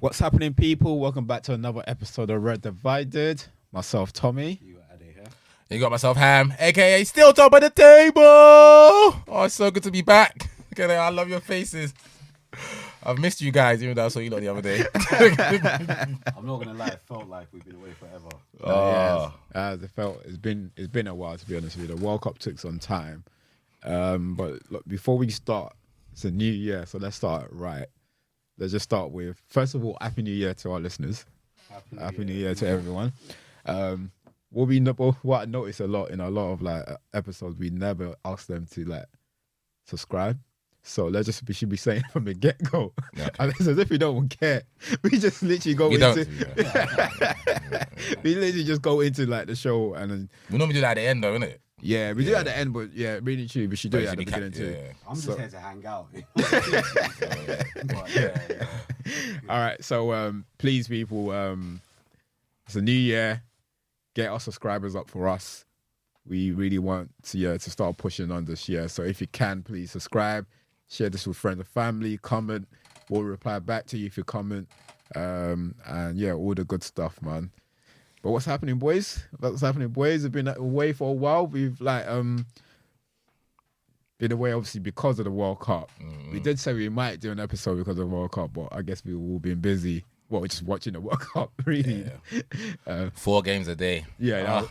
What's happening, people? Welcome back to another episode of Red Divided. Myself, Tommy. You got Ade here. You got myself, Ham, aka still top of the table. Oh, it's so good to be back. Okay, I love your faces. I've missed you guys, even though I saw you lot the other day. I'm not gonna lie, it felt like we've been away forever. It's been a while, to be honest with you. The World Cup took some time, but look, before we start, it's a new year, so let's start right. Let's just start with, first of all, Happy New Year to our listeners. Happy New Year to everyone. What I noticed a lot in a lot of episodes, we never ask them to subscribe. So we should be saying from the get-go. Okay. And it's as if we don't care. We just literally go into we literally just go into the show and then we normally do that at the end though, innit? Yeah, we do it at the end, but yeah, really true. We should do it at the beginning too. I'm just here to hang out. All right, so please, people, it's a new year. Get our subscribers up for us. We really want to start pushing on this year. So if you can, please subscribe, share this with friends and family, comment. We'll reply back to you if you comment. And yeah, all the good stuff, man. But what's happening, boys? We've been away for a while. We've been away, obviously, because of the World Cup. Mm-hmm. We did say we might do an episode because of the World Cup, but I guess we've all been busy. Well, we're just watching the World Cup, really. Yeah. 4 games a day. Yeah.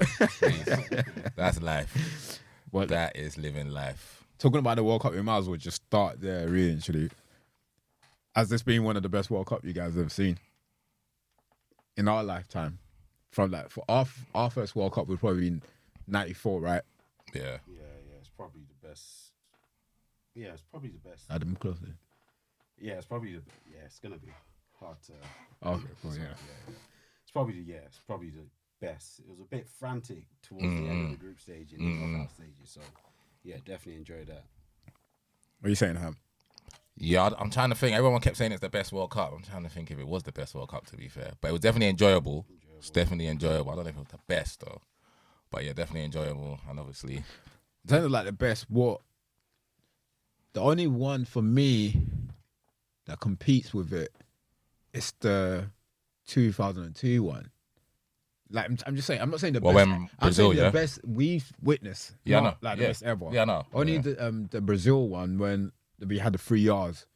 That's life. That is living life. Talking about the World Cup, we might as well just start there, really, actually. Has this been one of the best World Cup you guys have ever seen? In our lifetime. For our first World Cup would probably be 94, right? Yeah. It's probably the best. Yeah, it's probably the best. Adam closely. Yeah, it's probably it's gonna be hard to. Okay, cool. Yeah. It's probably the best. It was a bit frantic towards the end of the group stage and the knockout stages. So yeah, definitely enjoyed that. What are you saying, Ham? Yeah, I'm trying to think. Everyone kept saying it's the best World Cup. I'm trying to think if it was the best World Cup, to be fair. But it was definitely enjoyable. It's definitely enjoyable. I don't know if it was the best, though. But yeah, definitely enjoyable. And obviously... In terms of the best, the only one for me that competes with it is the 2002 one. I'm just saying, I'm not saying the best. When Brazil, I'm saying the best we've witnessed. Yeah, not the best ever. Yeah, no. Only the Brazil one when we had the 3 yards.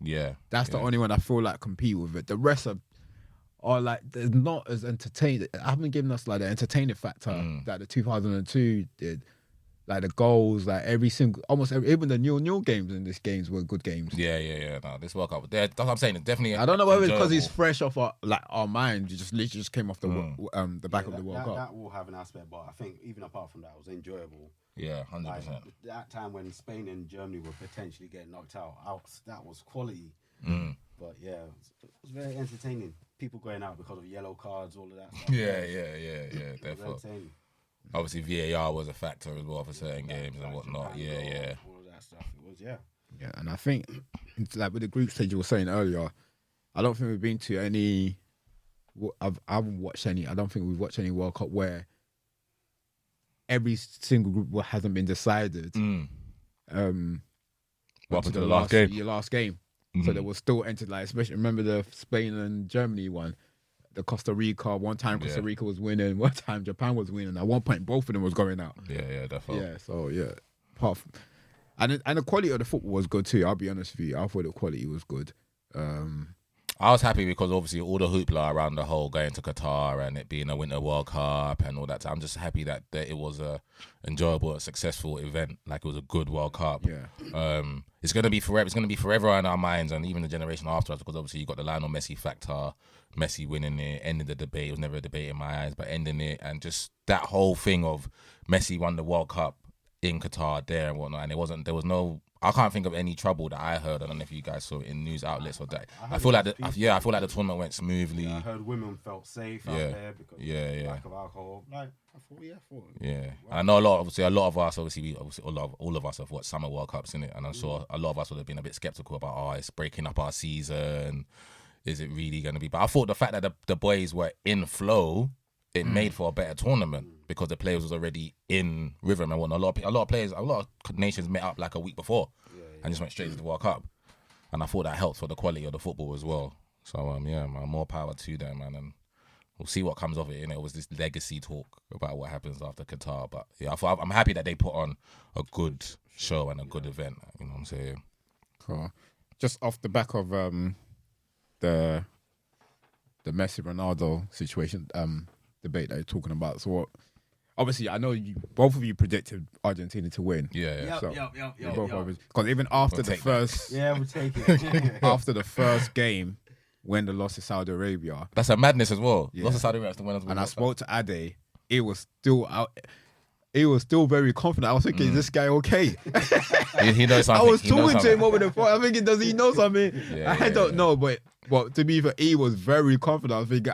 Yeah. That's the only one I feel compete with it. The rest are there's not as entertaining. I haven't given us the entertaining factor that the 2002 did. The goals, even the new games in this games were good games. Yeah. No, this World Cup, that's what I'm saying. It's definitely. I don't know whether it's because it's fresh off our mind. You just literally came off the back of the World Cup. That will have an aspect, but I think even apart from that, it was enjoyable. Yeah, 100%. That time when Spain and Germany were potentially getting knocked out, that was quality. But yeah, it was very entertaining. People going out because of yellow cards, all of that stuff. Yeah, definitely. Obviously, VAR was a factor as well for certain games and whatnot. Yeah. All of that stuff. It was, yeah. Yeah, and I think, with the group stage you were saying earlier, I don't think we've been to any... I haven't watched any... I don't think we've watched any World Cup where every single group hasn't been decided. Up to the last game. Your last game. So there was still entered, especially remember the Spain and Germany one, the Costa Rica. One time Costa Rica was winning, one time Japan was winning. At one point, both of them was going out. Yeah, definitely. Yeah, so yeah, and the quality of the football was good too. I'll be honest with you, I thought the quality was good. I was happy because obviously all the hoopla around the whole going to Qatar and it being a Winter World Cup and all that. I'm just happy that it was a enjoyable, a successful event. It was a good World Cup. Yeah. It's gonna be forever. It's gonna be forever in our minds and even the generation after us because obviously you got the Lionel Messi factor, Messi winning it, ending the debate. It was never a debate in my eyes, but ending it and just that whole thing of Messi won the World Cup in Qatar there and whatnot. And there was no. I can't think of any trouble that I heard. I don't know if you guys saw it in news outlets or that. I feel like the tournament went smoothly. Yeah, I heard women felt safe out there because of lack of alcohol. Yeah. I know a lot of us, all of us have watched Summer World Cups, innit? And I'm sure a lot of us would have been a bit skeptical about, it's breaking up our season. Is it really going to be? But I thought the fact that the boys were in flow, it made for a better tournament because the players was already in rhythm and whatnot. A lot of nations met up a week before and just went straight to the World Cup. And I thought that helped for the quality of the football as well. So yeah, man, more power to them, man, and we'll see what comes of it. You know, it was this legacy talk about what happens after Qatar, but yeah, I'm happy that they put on a good show and a good event. You know what I'm saying? Cool. Just off the back of the Messi Ronaldo situation debate that you're talking about. So what? Obviously, I know both of you predicted Argentina to win. Yeah. Because even after the first, we'll take it. after the first game, when they lost to Saudi Arabia, That's a madness as well. Yeah. Lost to Saudi Arabia, the winners. and I spoke to Ade, it was still out. He was still very confident. I was thinking, is this guy okay? He knows something. I was He knows talking to something. him over the phone. I'm thinking, does he know something? I don't know, but to be fair, he was very confident. I was thinking,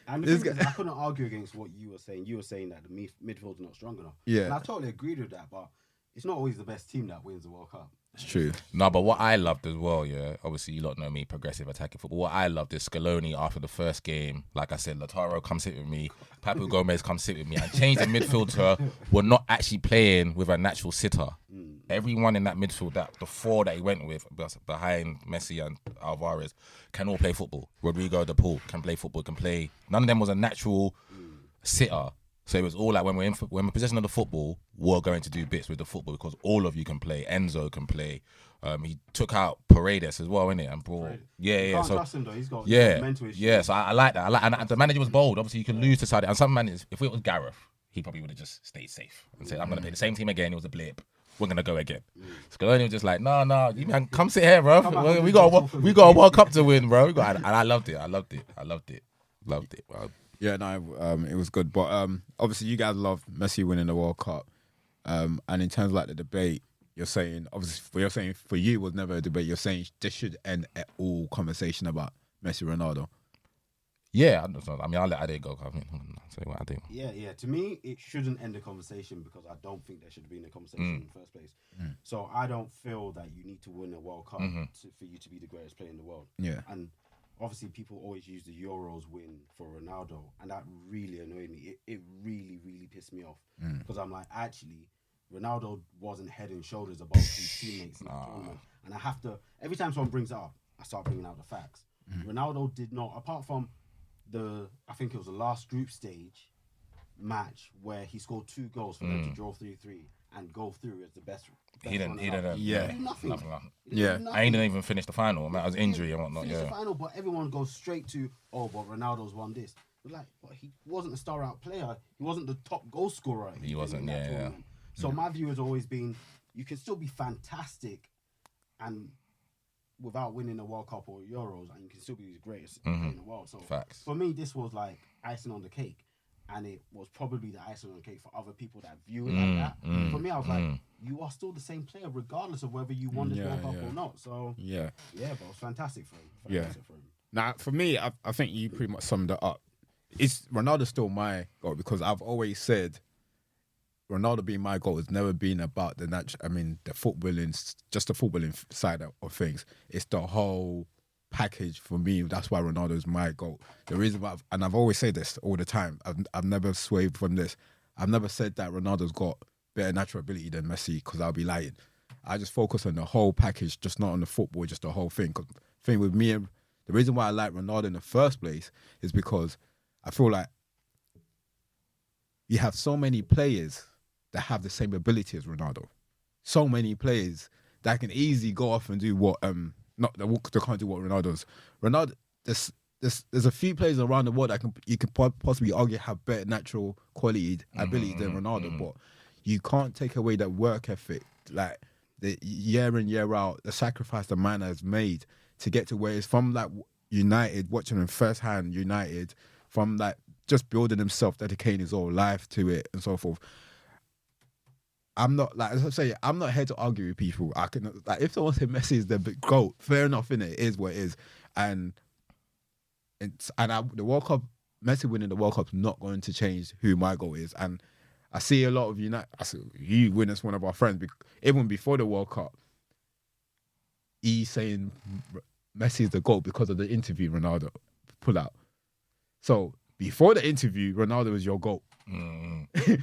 And this the thing guy. is, I couldn't argue against what you were saying. You were saying that the midfield's not strong enough. Yeah. And I totally agreed with that, but it's not always the best team that wins the World Cup. It's true. No, but what I loved as well, yeah, obviously you lot know me, progressive attacking football. What I loved is Scaloni after the first game, like I said, Lautaro come sit with me, Papu Gomez come sit with me, and change the midfield to we're not actually playing with a natural sitter. Everyone in that midfield, the four that he went with behind Messi and Alvarez, can all play football. Rodrigo, De Paul can play football, can play. None of them was a natural sitter. So it was all like when we're in possession of the football, we're going to do bits with the football because all of you can play. Enzo can play. He took out Paredes as well, innit? And brought You can't So trust him though. He's got mental issues. yeah. So I like that. And the manager was bold. Obviously, you can lose to Saudi. And some managers, if it was Gareth, he probably would have just stayed safe and said, "I'm going to play the same team again. It was a blip. We're going to go again." Scaloni was just like, "No, you man, come sit here, bro. We got a World Cup to win, bro." And I loved it. Loved it. Bro. Yeah, no, it was good. But obviously, you guys love Messi winning the World Cup. And in terms of like the debate, you're saying for you it was never a debate. You're saying this should end at all conversation about Messi Ronaldo. Yeah, I mean, I'll let Ade go. I mean, say what Ade. Yeah. To me, it shouldn't end the conversation because I don't think there should be in a conversation in the first place. So I don't feel that you need to win a World Cup for you to be the greatest player in the world. Yeah. And obviously, people always use the Euros win for Ronaldo, and that really annoyed me. It really, really pissed me off because I'm like, actually, Ronaldo wasn't head and shoulders above his teammates in the tournament. And I have to, every time someone brings it up, I start bringing out the facts. Ronaldo did not, apart from I think it was the last group stage match where he scored 2 goals for them to draw 3-3 and go through as the best. He didn't. He did nothing. I ain't even finished the final. That was injury and whatnot. The final, but everyone goes straight to, but Ronaldo's won this. But like, but he wasn't a star-out player. He wasn't the top goal scorer. He wasn't. Yeah. So my view has always been, you can still be fantastic, and without winning a World Cup or Euros, and you can still be the greatest player in the world. So Facts. For me, this was like icing on the cake. And it was probably the icing on the cake for other people that view it like that. For me, I was like, you are still the same player regardless of whether you won this World Cup or not. So but it was fantastic for him. For him. Now, for me, I think you pretty much summed it up. It's Ronaldo's still my goal because I've always said Ronaldo being my goal has never been about the footballing, just the footballing side of things. It's the whole package for me. That's why Ronaldo is my goal. The reason why, and I've always said this all the time. I've never swayed from this. I've never said that Ronaldo's got better natural ability than Messi because I'll be lying. I just focus on the whole package, just not on the football, just the whole thing. Cause the thing with me, the reason why I like Ronaldo in the first place is because I feel like you have so many players that have the same ability as Ronaldo. So many players that can easily go off and do what they can't do what Ronaldo's. Ronaldo, there's a few players around the world that you could possibly argue have better natural quality ability than Ronaldo, but you can't take away that work ethic, like the year in year out, the sacrifice the man has made to get to where he's from. Like United, watching him firsthand, United, from like just building himself, dedicating his whole life to it, and so forth. I'm not, like, as I say, I'm not here to argue with people. I can, like, if someone said Messi is the big GOAT, fair enough, innit? It is what it is. The World Cup, Messi winning the World Cup's not going to change who my GOAT is. And I see a lot of you witness one of our friends, even before the World Cup, he's saying Messi is the GOAT because of the interview Ronaldo put out. So before the interview, Ronaldo was your GOAT.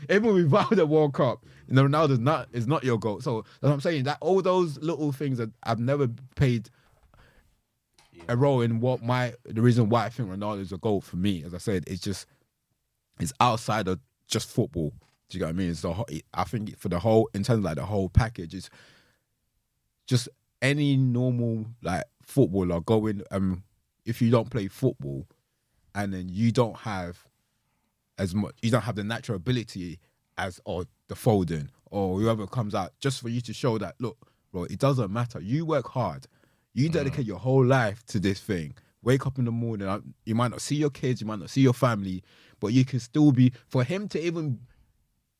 Even without the World Cup, Ronaldo is not your GOAT. So that's what I'm saying. That all those little things that I've never paid a role in the reason why I think Ronaldo is a GOAT for me. As I said, it's outside of just football. Do you get what I mean? It's I think for the whole, in terms of like the whole package, it's just any normal like footballer going. If you don't play football, and then you don't have as much, you don't have the natural ability or the Foden or whoever comes out, just for you to show that, look, bro, it doesn't matter. You work hard. You dedicate your whole life to this thing. Wake up in the morning. You might not see your kids. You might not see your family, but you can still be. For him to even,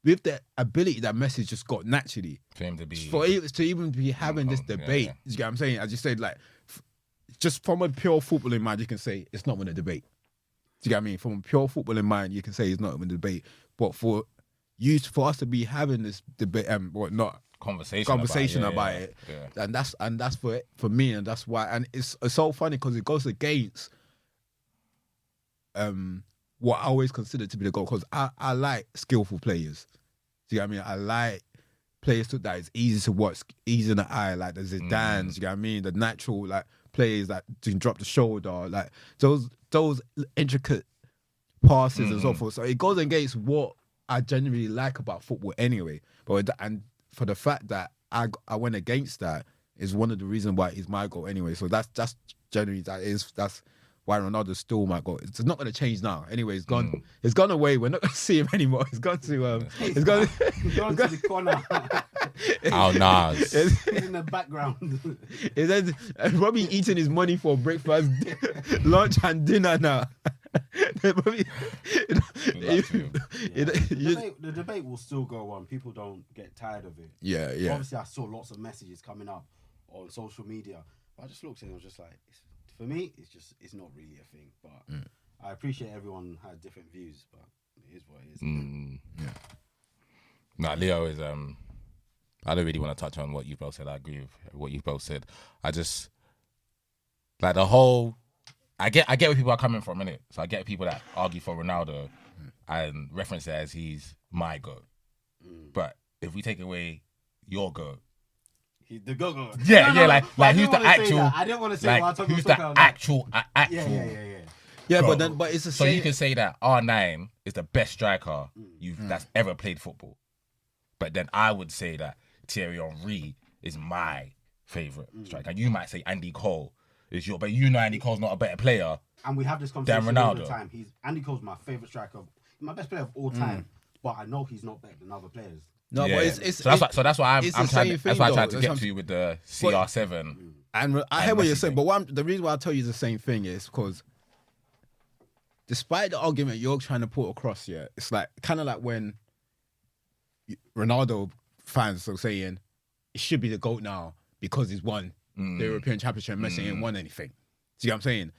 with the ability that Messi just got naturally, for him to be, to even be having this debate. You get what I'm saying? As you said, like, just from a pure footballing mind, you can say it's not in a debate. Do you get what I mean? From a pure footballing mind, you can say it's not in a debate. But for us to be having this debate, conversation about it. Yeah. And that's for me, and that's why. And it's so funny because it goes against what I always consider to be the goal. Because I like skillful players. Do you get what I mean? I like players that is easy to watch, easy in the eye, like the Zidanes. You get what I mean? The natural like players that can drop the shoulder, like those intricate passes and so forth. So it goes against what I genuinely like about football anyway. But and for the fact that I went against that is one of the reasons why he's my goal anyway. So that's genuinely that's why Ronaldo's still my goal. It's not going to change now. Anyway, it's gone. It's gone away. We're not going to see him anymore. It's gone to He's gone to the corner. Oh, Nas. He's in the background. It's Robbie eating his money for breakfast, lunch, and dinner now. The debate will still go on. People don't get tired of it. Yeah. Obviously, I saw lots of messages coming up on social media. But I just looked at it and was just like, for me, it's not really a thing. But I appreciate everyone has different views, but it is what it is. Yeah. Nah, Leo is I don't really want to touch on what you both said. I agree with what you both said. I just like the whole. I get where people are coming from, innit? So I get people that argue for Ronaldo and reference it as he's my GOAT. But if we take away your GOAT, he's the go-go. Yeah, like who's the actual? I didn't want to say like, that. Who's the actual? Yeah, bro. but it's the so same. you can say that R9 is the best striker that's ever played football. But then I would say that Thierry Henry is my favourite striker. And you might say Andy Cole is your, but you know Andy Cole's not a better player. And we have this conversation all the time. Andy Cole's my favourite striker, my best player of all time. But I know he's not better than other players. No, yeah. but it's that's why I'm trying. That's why I tried to get to you with the CR7. And I hear what you're saying, but the reason why I tell you the same thing is because, despite the argument you're trying to put across, it's like kind of like when Ronaldo fans are saying it should be the GOAT now because he's won the European Championship. Messi ain't won anything. See what I'm saying?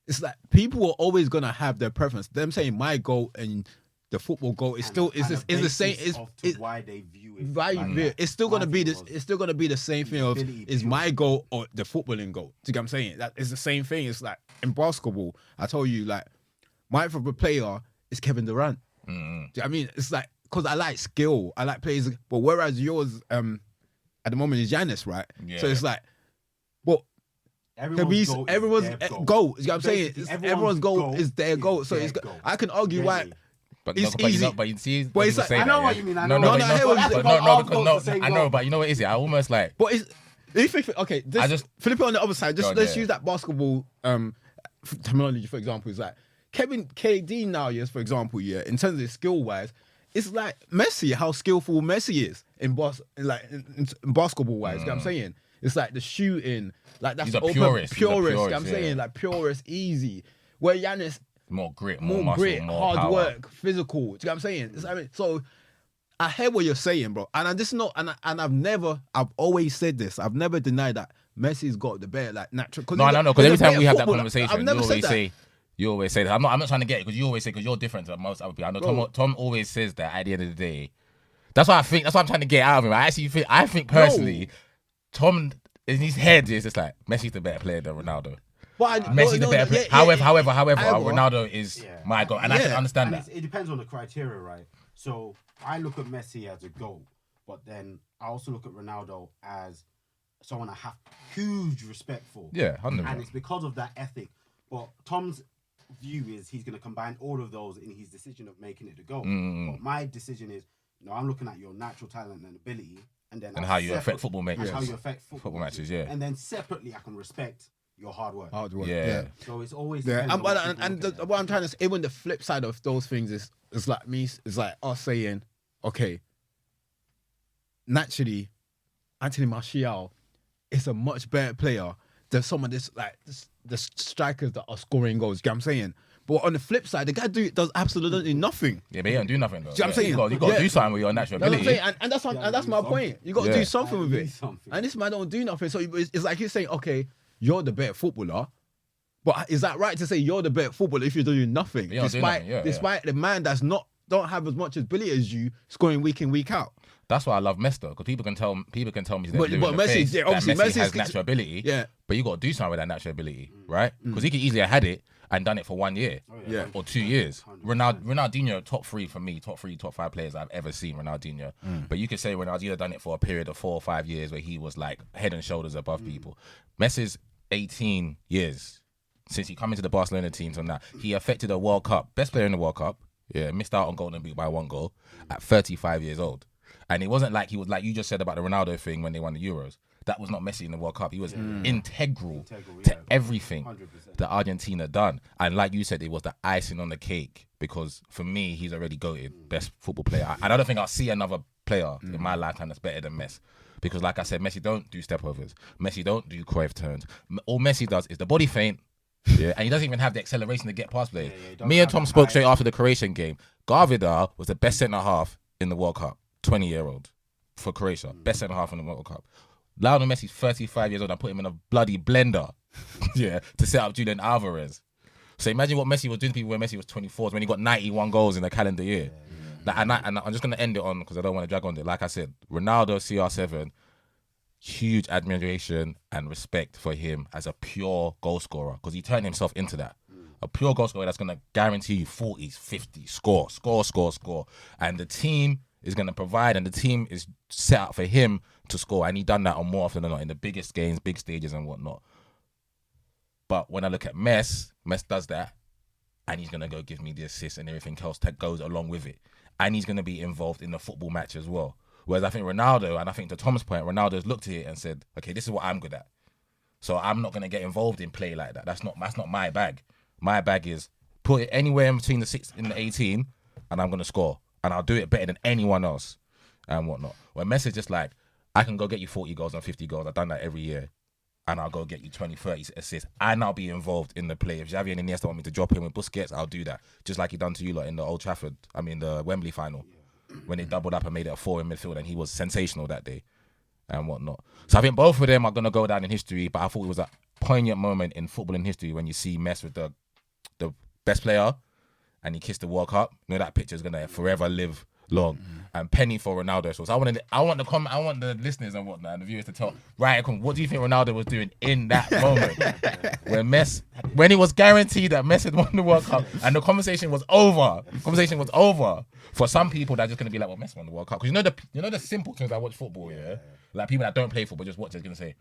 It's like people are always gonna have their preference. Them saying my GOAT and the football goal is still the same. It's why they view it. Right, it's still gonna be this. It's still gonna be the same thing of is my goal or the footballing goal. Do you get what I'm saying? That is the same thing. It's like in basketball. I told you, like my favorite player is Kevin Durant. Do you know what I mean? It's like because I like skill. I like players, but whereas yours at the moment is Giannis, right? Yeah. So it's like, well. Everyone's goal. You know what I'm saying? Everyone's goal is their goal. So it's I can argue why. But it's easy. But you see, but it's like, I know what you mean. I know. I know. But you know what it is? I almost like. But it's okay. Flip it on the other side. Let's use that basketball terminology for example. Is like KD now. Yes, for example, in terms of skill wise, it's like Messi. How skillful Messi is in basketball wise. You know what I'm saying? It's like the shooting, like that's open, purist. You know what I'm saying? Like purist, easy. Where Giannis. More grit, more muscle, more hard power. work, physical. Do you know what I'm saying? So I hear what you're saying, bro. And I've always said this. I've never denied that Messi's got the better, like natural. No, because every time we have that conversation, you always say that. I'm not trying to get it because you always say because you're different to most other people. I know Tom always says that at the end of the day. That's what I think. That's what I'm trying to get out of him. I think personally, Tom in his head is just like Messi's the better player than Ronaldo. Messi's the better player. However, Ronaldo is my goal, and I can understand that. It depends on the criteria, right? So I look at Messi as a goal, but then I also look at Ronaldo as someone I have huge respect for. Yeah, 100%. And it's because of that ethic. But Tom's view is he's going to combine all of those in his decision of making it the goal. But my decision is, no, I'm looking at your natural talent and ability, and then how you affect football matches. How you affect football matches, yeah. And then separately, I can respect your hard work. Yeah. So it's always what I'm trying to say, even the flip side of those things is like me. It's like us saying, okay, naturally, Anthony Martial is a much better player than some of this like the strikers that are scoring goals. You know what I'm saying? But on the flip side, the guy does absolutely nothing. Yeah, but he don't do nothing though. Do you know what I'm saying? You got to do something with your natural That's what ability. I'm saying, and that's my point. You got to do something with it. And this man don't do nothing. So it's like you're saying, okay, you're the better footballer, but is that right to say you're the better footballer if you're doing nothing? Despite the man that's don't have as much ability as you scoring week in, week out. That's why I love Messi though, because people can tell me but Messi, obviously Messi has natural ability. Yeah, but you got to do something with that natural ability, right? Because he could easily have had it and done it for 1 year, or 2 years. Ronaldinho, top 5 players I've ever seen. Ronaldinho, but you could say Ronaldinho done it for a period of 4 or 5 years where he was like head and shoulders above people. Messi's 18 years since he come into the Barcelona teams and that he affected a World Cup, best player in the World Cup. Yeah, missed out on Golden Boot by 1 goal at 35 years old. And it wasn't like he was like you just said about the Ronaldo thing when they won the Euros. That was not Messi in the World Cup. He was integral to everything 100%. That Argentina done. And like you said, it was the icing on the cake because for me, he's already goated, best football player. I don't think I'll see another player in my lifetime that's better than Messi. Because like I said, Messi don't do stepovers. Messi don't do Cruyff turns. All Messi does is the body feint. Yeah, and he doesn't even have the acceleration to get past players. Me and Tom spoke straight after the Croatian game. Garvidar was the best centre-half in the World Cup. 20-year-old for Croatia. Best centre-half in the World Cup. Lionel Messi's 35 years old. I put him in a bloody blender to set up Julian Alvarez. So imagine what Messi was doing to people when Messi was 24, when he got 91 goals in a calendar year. And I'm just going to end it on, because I don't want to drag on it. Like I said, Ronaldo, CR7, huge admiration and respect for him as a pure goal scorer, because he turned himself into that. A pure goal scorer that's going to guarantee you 40s, 50s, score. And the team is going to provide, and the team is set up for him to score, and he done that on more often than not in the biggest games, big stages and whatnot. But when I look at Messi does that, and he's going to go give me the assist and everything else that goes along with it, and he's going to be involved in the football match as well. Whereas I think Ronaldo, and I think to Tom's point, Ronaldo's looked at it and said, okay, this is what I'm good at, so I'm not going to get involved in play like that. That's not my bag. My bag is put it anywhere in between the 6 and the 18, and I'm going to score. And I'll do it better than anyone else and whatnot. When Messi just like, I can go get you 40 goals and 50 goals. I've done that every year. And I'll go get you 20, 30 assists. And I'll be involved in the play. If Xavi and Iniesta want me to drop him with Busquets, I'll do that. Just like he done to you lot in the Wembley final. When they doubled up and made it a 4 in midfield. And he was sensational that day and whatnot. So I think both of them are going to go down in history. But I thought it was a poignant moment in football in history when you see Messi with the best player, and he kissed the World Cup. You know that picture is gonna forever live long. And penny for Ronaldo. So I want the listeners and whatnot and the viewers to tell, right, what do you think Ronaldo was doing in that moment when he was guaranteed that Messi had won the World Cup and the conversation was over. For some people, they're just gonna be like, well, Messi won the World Cup, because you know the simple things I watch football, like people that don't play football just watch it, gonna say,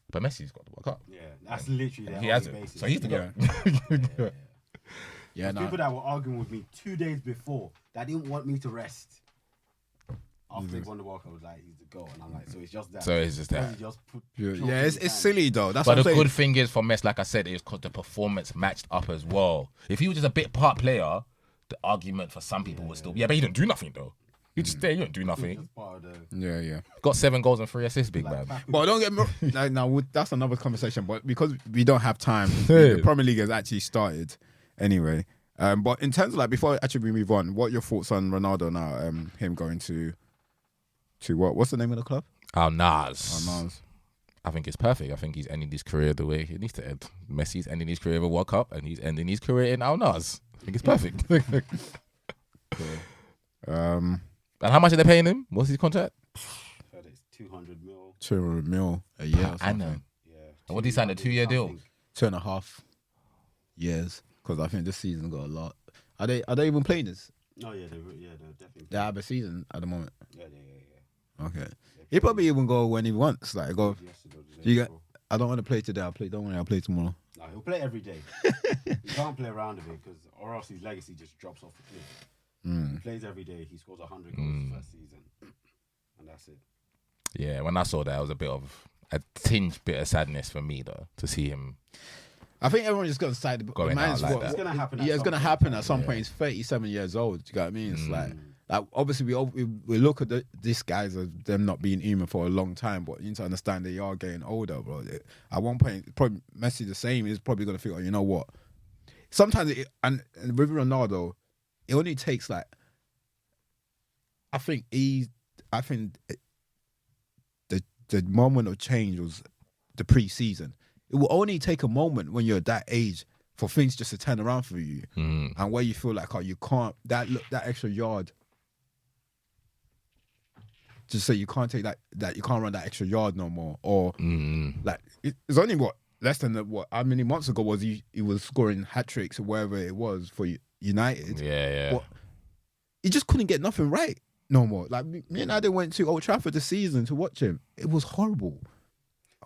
but Messi's got the World Cup. Yeah, that's literally he has it. So he's the guy. Yeah, people that were arguing with me 2 days before that didn't want me to rest after they won the World Cup was like, he's the goal, and I'm like, so it's just that. It's silly though. That's but what the I'm saying. good thing is for Messi, like I said, is because the performance matched up as well. If he was just a bit part player, the argument for some people would still be, but he didn't do nothing though. You just there, you don't do nothing. Yeah. Got 7 goals and 3 assists, big man. But don't get me now. That's another conversation. But because we don't have time, the Premier League has actually started anyway. But in terms of like, before actually we move on, what are your thoughts on Ronaldo now? Him going to what's the name of the club? Al Nassr. I think it's perfect. I think he's ending his career the way he needs to end. Messi's ending his career in the World Cup, and he's ending his career in Al Nassr. I think it's perfect. And how much are they paying him? What's his contract? I heard it's 200 mil. 200 mil a year. Or I know. Yeah. And what did he sign, a 2-year deal? 2.5 years. Because I think this season got a lot. Are they even playing this? Oh yeah, they're definitely. They have a season at the moment. Yeah. Okay. He probably even go when he wants. Like go. Yesterday, the day You get. before. I don't want to play today. Don't worry. I'll play tomorrow. Nah, he'll play every day. He can't play around with it because, or else his legacy just drops off the cliff. He plays every day. He scores 100 goals first season, and that's it. Yeah, when I saw that, it was a tinge bit of sadness for me though to see him. I think everyone's just gonna side. Going out like that. It's gonna happen. Yeah, it's gonna happen at some point. He's 37 years old. Do you get what I mean? It's like obviously we look at these guys as them not being human for a long time, but you need to understand they are getting older, bro. At one point, probably Messi the same. He's probably gonna figure, you know what? Sometimes and with Ronaldo, it only takes like. I think the moment of change was the pre-season. It will only take a moment when you're at that age for things just to turn around for you, and where you feel like, oh, you can't that extra yard. Just say you can't take that you can't run that extra yard no more, or like it's only less than how many months ago was he was scoring hat tricks or wherever it was for United. Yeah. But he just couldn't get nothing right no more. Like me and Adam went to Old Trafford this season to watch him. It was horrible.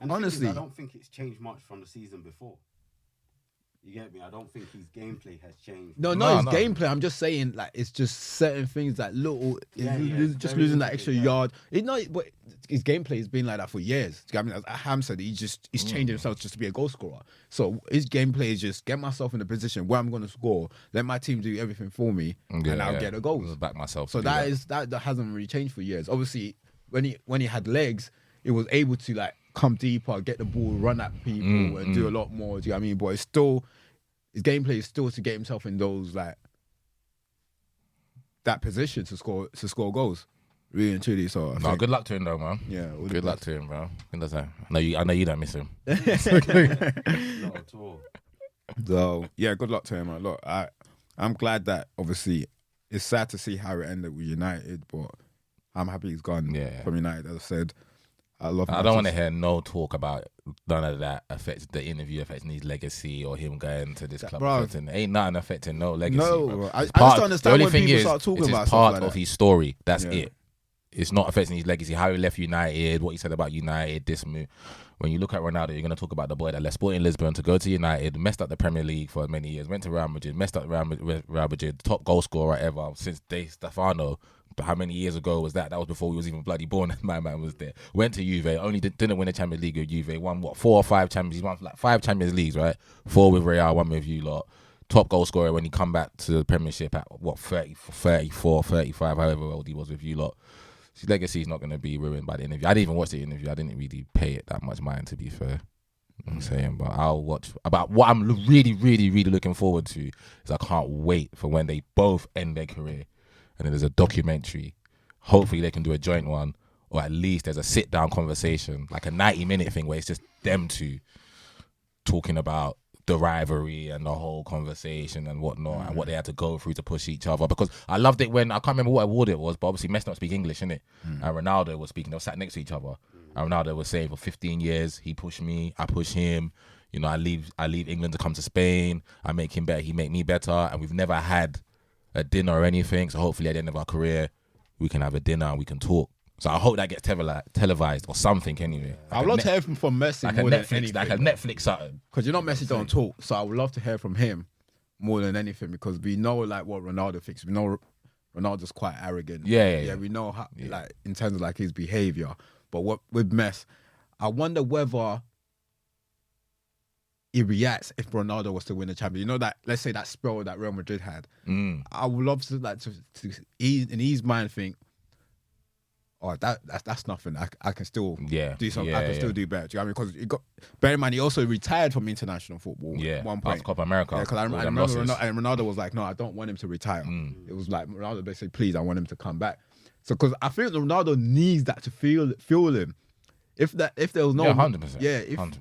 And honestly, I don't think it's changed much from the season before. You get me? I don't think his gameplay has changed. No, his gameplay. I'm just saying, like, it's just certain things like just losing that extra yard. But his gameplay has been like that for years. I mean, as Ham said, he's changed himself just to be a goal scorer. So his gameplay is just get myself in a position where I'm going to score, let my team do everything for me, and I'll get the goals. Back myself. So that hasn't really changed for years. Obviously, when he had legs, it was able to like come deeper, get the ball, run at people, and do a lot more. Do you know what I mean? But it's still, his gameplay is still to get himself in those like that position to score gols. Really and truly. So good luck to him though, man. Yeah, good luck to him, bro. I know you don't miss him. Not at all. So yeah, good luck to him. Man. Look, I'm glad that obviously it's sad to see how it ended with United, but I'm happy he's gone from United. As I said, I don't want to hear no talk about none of that affects the interview, affecting his legacy or him going to this club. Bro, ain't nothing affecting no legacy. No, bro. I just don't understand when people start talking it's about part stuff like of that. his story. That's it. It's not affecting his legacy. How he left United, what he said about United, this move. When you look at Ronaldo, you're going to talk about the boy that left Sporting Lisbon to go to United, messed up the Premier League for many years, went to Real Madrid, messed up Real Madrid, top goal scorer ever since Di Stefano. But how many years ago was that? That was before he was even bloody born. My man was there. Went to Juve, only didn't win the Champions League with Juve. Won 4 or 5 Champions. He won like 5 Champions Leagues, right? 4 with Real, 1 with you lot. Top goal scorer when he come back to the Premiership at 34, 35, however old he was with you lot. His legacy is not going to be ruined by the interview. I didn't even watch the interview. I didn't really pay it that much mind, to be fair. You know what I'm saying, but I'll watch. About what I'm really, really, really looking forward to is I can't wait for when they both end their career, and then there's a documentary. Hopefully they can do a joint one, or at least there's a sit-down conversation, like a 90-minute thing where it's just them two talking about the rivalry and the whole conversation and whatnot, and what they had to go through to push each other. Because I loved it when, I can't remember what award it was, but obviously Messi don't speak English, innit? And Ronaldo was speaking. They were sat next to each other, and Ronaldo was saying, for 15 years he pushed me, I push him. You know, I leave England to come to Spain. I make him better, he make me better, and we've never had a dinner or anything. So hopefully at the end of our career we can have a dinner and we can talk. So I hope that gets televised or something anyway. I would love to hear from Messi like more a than Netflix, anything. like a Netflix something. Because you know Messi don't talk, so I would love to hear from him more than anything, because we know like what Ronaldo thinks. We know Ronaldo's quite arrogant. Yeah. We know how like in terms of like his behavior. But what with Messi, I wonder whether he reacts if Ronaldo was to win the Champions. You know that, let's say that spell that Real Madrid had. I would love to like to in his mind think, oh, that's nothing. I can still do something. I can still do better. Do you know what I mean? Because bear in mind, he also retired from international football at one point. After Copa America. Yeah, because I remember Ronaldo was like, no, I don't want him to retire. It was like Ronaldo basically, please, I want him to come back. So because I feel Ronaldo needs that to fuel him. If there was no 100%.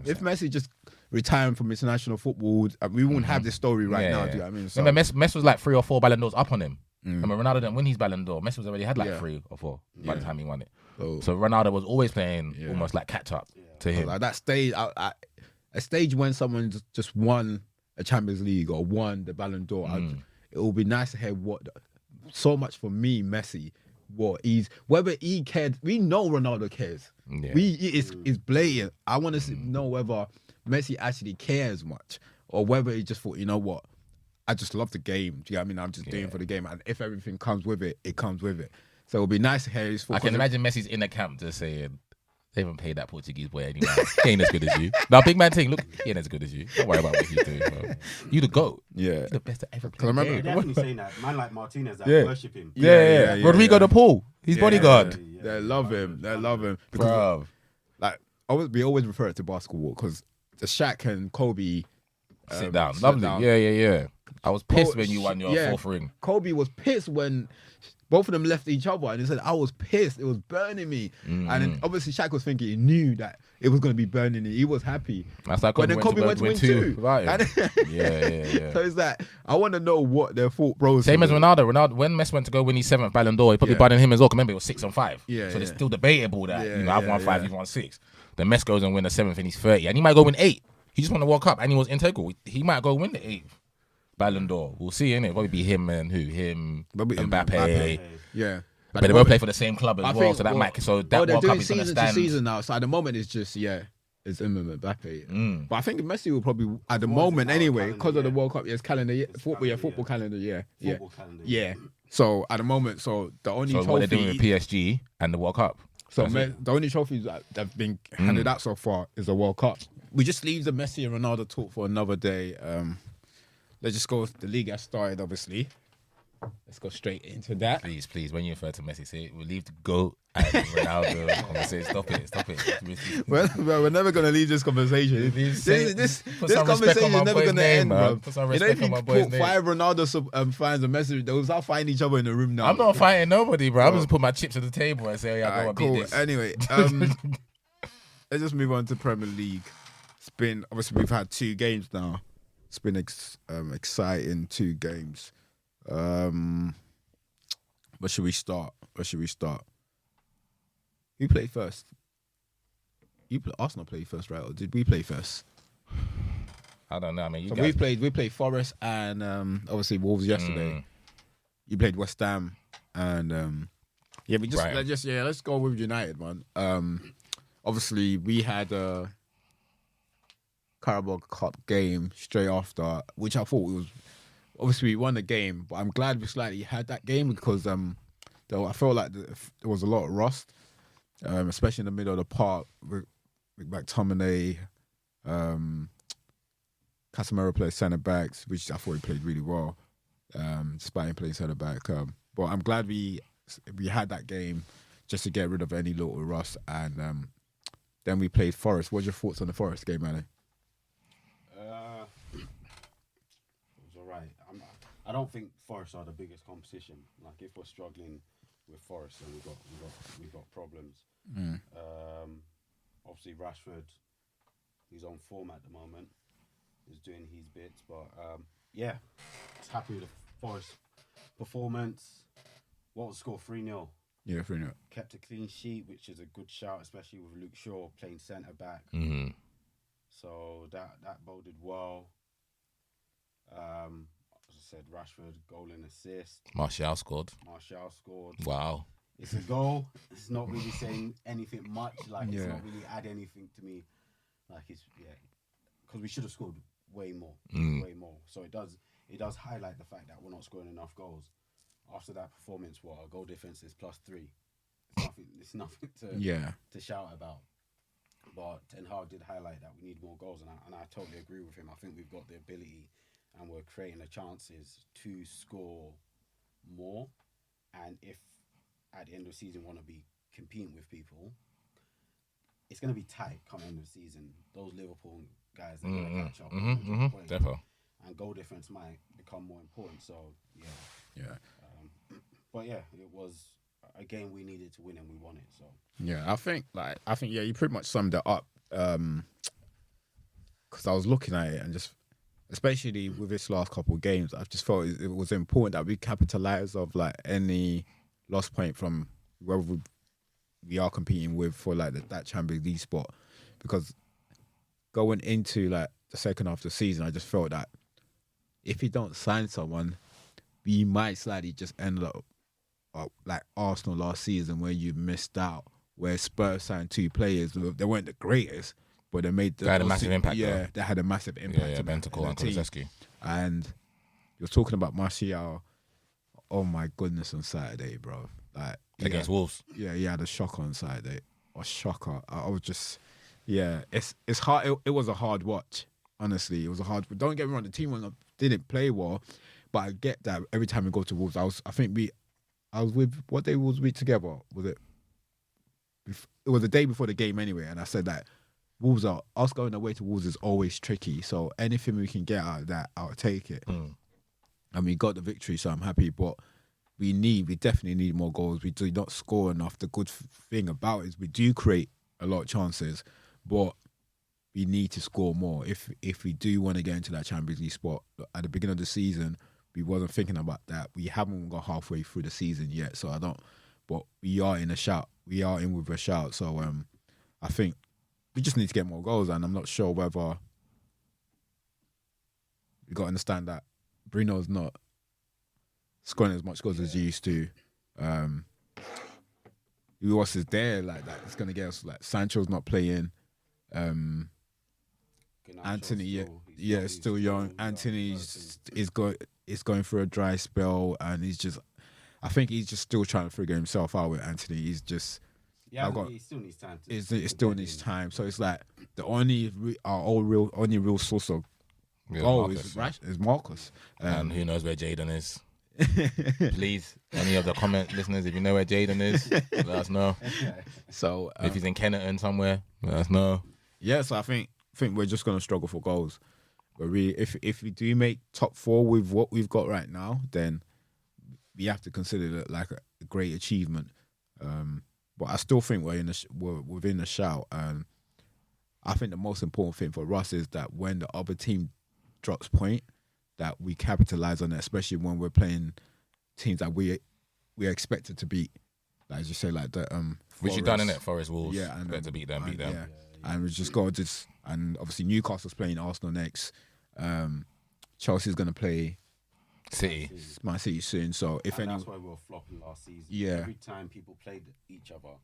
If Messi just retiring from international football, we wouldn't have this story right now. Do you know what I mean? So, remember, Messi was like 3 or 4 Ballon d'Ors up on him. Remember, Ronaldo didn't win his Ballon d'Or. Messi was already had like 3 or 4 by the time he won it. So Ronaldo was always playing almost like catch up to him. Like that stage, a stage when someone just won a Champions League or won the Ballon d'Or, it would be nice to hear what. So much for me, Messi, what he's whether he cared. We know Ronaldo cares. Yeah. It's blatant. I want to know whether Messi actually cares much or whether he just thought, you know what, I just love the game. Do you know what I mean? I'm just doing for the game, and if everything comes with it, it comes with it. So it'll be nice to hear his thoughts. I can imagine Messi's in the camp just saying, they haven't paid that Portuguese boy anyway. He ain't as good as you. Now, big man thing, look, he ain't as good as you. Don't worry about what he's doing, bro. You the GOAT. Yeah. You're the best to ever play. I remember- They're game. definitely saying that. Man like Martinez that Yeah. worship him. Yeah. Rodrigo the Paul. His bodyguard. They love him. They love him. Because, Bruv. like, we always refer it to basketball because the Shaq and Kobe Sit down. Lovely. Yeah. I was pissed when you won your fourth ring. Kobe was pissed when both of them left each other, and he said, I was pissed. It was burning me. And then obviously Shaq was thinking, he knew that it was going to be burning him. He was happy. That's like But then Kobe went to win too. Right. And- Yeah. So it's that I want to know what their thought process Same as was. Ronaldo. When Messi went to go win his 7th Ballon d'Or, he probably buying him as well. Remember, it was 6-5. Yeah, So it's yeah. still debatable that I've won 5, yeah. you've won 6. Then Messi goes and win the 7th and he's 30, and he might go win 8. He just won the World Cup and he was integral. He might go win the 8th Ballon d'Or. We'll see, innit? Probably be him and who? Him, Probably him, Mbappe. Mbappe. Yeah. But they both play for the same club as I well, think, so that might. So that they're World Cup doing is going to season stand. to season now. So at the moment, it's just it's him and Mbappe. But I think Messi will probably at the More is moment it now, anyway calendar because of the year? World Cup. Yes, calendar year, football calendar calendar year. Yeah, Football calendar. yeah. So at the moment, so the only So what they're doing trophy, with PSG and the World Cup. so That's it. the only trophies that have been handed out so far is the World Cup. We just leave the Messi and Ronaldo talk for another day. Let's just go. The league has started, obviously. Let's go straight into that. Please, when you refer to Messi, say we'll leave the GOAT and Ronaldo conversation. Stop it. Well, we're never gonna leave this conversation. This put some respect conversation on is my never boy's gonna name, end, man. bro. Put some You know, respect if you on my boy's put name. 5 Ronaldo fans and message, they'll start fighting each other in the room now. I'm not fighting nobody, bro. I'm just put my chips at the table and say, Alright, go and cool. beat this. Anyway, let's just move on to Premier League. It's been obviously we've had 2 games now. It's been exciting 2 games. Where should we start? Who played first? Arsenal played first, right? Or did we play first? I don't know. I mean, you So guys. we played Forest and obviously Wolves yesterday. You played West Ham and let's go with United, man. Obviously we had a Carabao Cup game straight after, which I thought was obviously we won the game, but I'm glad we slightly had that game because I felt like there was a lot of rust, especially in the middle of the park with McTominay. Casemiro played centre backs, which I thought he played really well, despite him playing centre back. But I'm glad we had that game just to get rid of any little rust. And then we played Forest. What's your thoughts on the Forest game, Manny? It was alright. I don't think Forest are the biggest competition. Like if we're struggling with Forest, then we've got problems. Obviously Rashford, he's on form at the moment. He's doing his bits, but just happy with the Forest performance. What was the score? 3-0. Yeah, 3-0. Kept a clean sheet, which is a good shout, especially with Luke Shaw playing centre back. Mm-hmm. So that boded well. As I said, Rashford goal and assist. Martial scored. Martial scored. Wow. It's a goal. It's not really saying anything much. Like it's Yeah. not really add anything to me. Like it's because we should have scored way more, way more. So it does highlight the fact that we're not scoring enough goals. After that performance, our goal difference is +3. It's nothing to shout about. But Ten Hag did highlight that we need more goals, and I totally agree with him. I think we've got the ability, and we're creating the chances to score more. And if at the end of the season want to be competing with people, it's going to be tight come end of the season. Those Liverpool guys are going to catch up. 100 points. Definitely. And goal difference might become more important. So Yeah. but it was a game we needed to win, and we won it. So Yeah, I think you pretty much summed it up. Because I was looking at it and just, especially with this last couple of games, I just felt it was important that we capitalize of like any lost point from whoever we are competing with for like that Champions League spot. Because going into like the second half of the season, I just felt that if you don't sign someone, we might slightly just end up like Arsenal last season where you missed out, where Spurs signed 2 players. They weren't the greatest, but they made They had a massive impact. Yeah, they had a massive impact. Yeah, Bentancur and Kulusevski. And you're talking about Martial. Oh my goodness, on Saturday, bro. Like Against Wolves. Yeah, he had a shocker on Saturday. A shocker. I was just, yeah, it's hard. It was a hard watch. Honestly, it was a hard. But don't get me wrong, the team didn't play well, but I get that every time we go to Wolves, I was with what day was we together? Was it? It was the day before the game anyway, and I said that Wolves are us going away to Wolves is always tricky. So anything we can get out of that, I'll take it. And we got the victory, so I'm happy. But we definitely need more goals. We do not score enough. The good thing about it is we do create a lot of chances, but we need to score more if we do want to get into that Champions League spot. At the beginning of the season, we wasn't thinking about that. We haven't got halfway through the season yet, so I don't. But we are in a shout. We are in with a shout. So I think we just need to get more goals, and I'm not sure whether we got to understand that Bruno's not scoring as much goals as he used to. Who else is there like that? It's gonna get us like Sancho's not playing. Anthony, still young. Anthony is going through a dry spell, and I think he's just still trying to figure himself out with Anthony. He's just, he still needs time. It still needs time. So it's like the only real source of goal is Marcus. And who knows where Jaden is? Please, any of the comment listeners, if you know where Jaden is, let us know. So if he's in Kennerton somewhere, let us know. Yeah, so I think we're just gonna struggle for goals. But if we do make top 4 with what we've got right now, then we have to consider it like a great achievement. But I still think we're within the shout, and I think the most important thing for us is that when the other team drops point, that we capitalize on it, especially when we're playing teams that we're expected to beat. Like as you say, like the which you done in it, Forest, Wolves. Yeah, and to beat them. Yeah. And we just got and obviously Newcastle's playing Arsenal next. Chelsea's gonna play Man City soon. So that's why we were flopping last season. Yeah. Every time people played each other,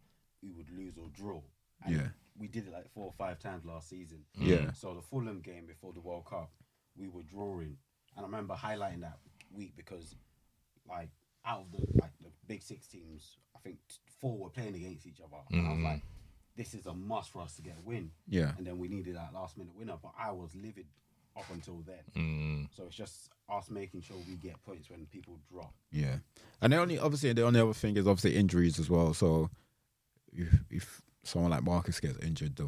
we would lose or draw. And we did it like 4 or 5 times last season. Yeah. So the Fulham game before the World Cup, we were drawing, and I remember highlighting that week because, like, out of the big 6 teams, I think 4 were playing against each other, and I was like, this is a must for us to get a win. Yeah. And then we needed that last minute winner, but I was livid up until then. So it's just us making sure we get points when people drop. Yeah. And the only other thing is obviously injuries as well. So if someone like Marcus gets injured,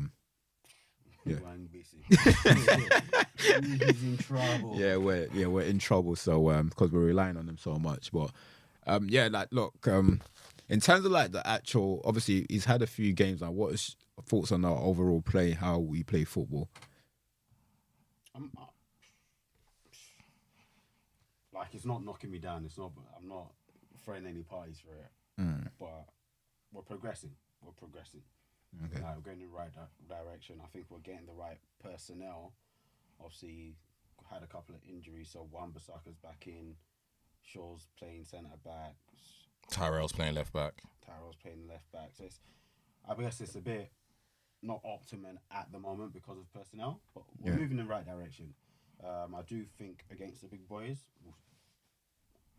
yeah. He's in trouble. Yeah, we're in trouble. So because we're relying on him so much. But look, in terms of like the actual, obviously he's had a few games. Like, what is your thoughts on our overall play, how we play football? Like, it's not knocking me down. I'm not throwing any parties for it. But we're progressing. Okay. We're going in the right direction. I think we're getting the right personnel. Obviously, had a couple of injuries, so Wan-Bissaka's back in. Shaw's playing centre back. Tyrell's playing left back. So I guess it's a bit not optimum at the moment because of personnel, but we're moving in the right direction. I do think against the big boys,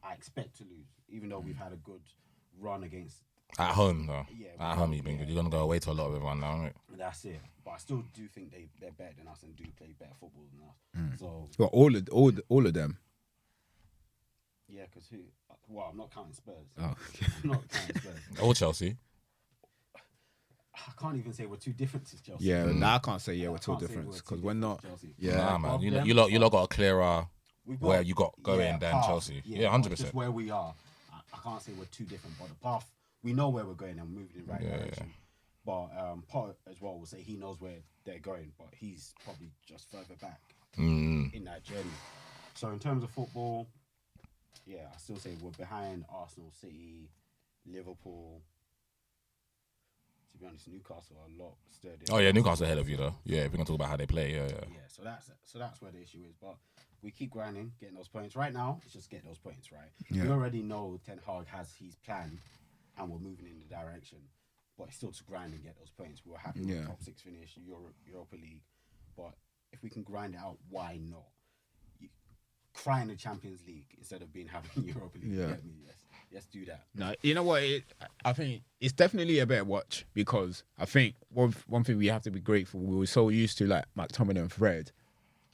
I expect to lose, even though we've had a good run against. At home, though. Yeah, at home, you've been good. You're going to go away to a lot of everyone now, right? That's it. But I still do think they're better than us and do play better football than us. So, well, all of them. Yeah, because who? Well, I'm not counting Spurs. Oh, okay. I'm not counting Spurs. Or Chelsea. I can't even say we're too different to Chelsea. Yeah, I can't say we're too different because we're not. Yeah, nah, man. You lot got a clearer where you got going than Chelsea. Yeah, 100%. Just where we are, I can't say we're too different, but the path, we know where we're going and we're moving in the right direction. But Potter as well will say he knows where they're going, but he's probably just further back in that journey. So in terms of football, I still say we're behind Arsenal, City, Liverpool. To be honest, Newcastle are a lot sturdier. Oh yeah, Newcastle ahead of you though. Yeah, if we're gonna talk about how they play, yeah. So that's where the issue is. But we keep grinding, getting those points. Right now, it's just get those points, right? Yeah. We already know Ten Hag has his plan, and we're moving in the direction. But it's still to grind and get those points. We were happy with top 6 finish, Europa League. But if we can grind it out, why not? Cry in the Champions League instead of being happy in Europa League. Yeah. Get me? Yes, do that. No, you know what? I think it's definitely a better watch because I think one thing we have to be grateful. We were so used to like McTominay and Fred.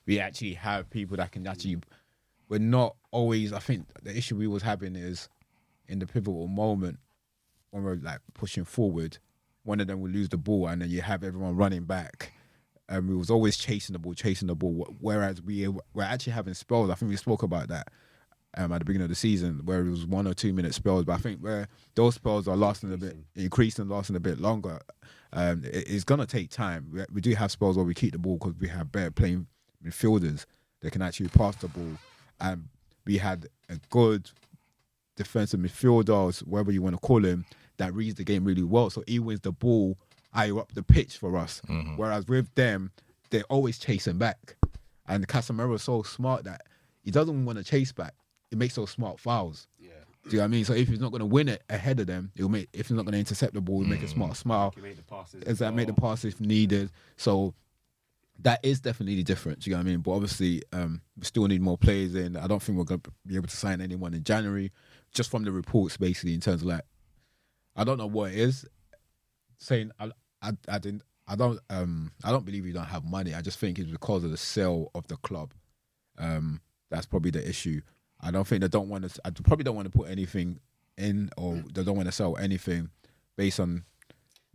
We actually have people that can actually. We're not always. I think the issue we was having is in the pivotal moment when we're like pushing forward. One of them will lose the ball, and then you have everyone running back. And we was always chasing the ball. Whereas we're actually having spells. I think we spoke about that at the beginning of the season, where it was 1 or 2 minute spells. But I think where those spells are lasting a bit longer, it's gonna take time. We do have spells where we keep the ball because we have better playing midfielders that can actually pass the ball, and we had a good defensive midfielder, whatever you want to call him, that reads the game really well. So he wins the ball higher up the pitch for us. Mm-hmm. Whereas with them, they're always chasing back. And Casemiro is so smart that he doesn't want to chase back. He makes those smart fouls. Yeah. Do you know what I mean? So if he's not going to win it ahead of them, he'll make. If he's not going to intercept the ball, he'll make a smart smile. Make the passes. Exactly, make the passes if needed. So that is definitely different. Do you know what I mean? But obviously, we still need more players in. I don't think we're going to be able to sign anyone in January, just from the reports, basically, in terms of like, I don't know what it is. Saying I don't believe we don't have money. I just think it's because of the sale of the club. That's probably the issue. I don't think they don't want to. I probably don't want to put anything in, or they don't want to sell anything based on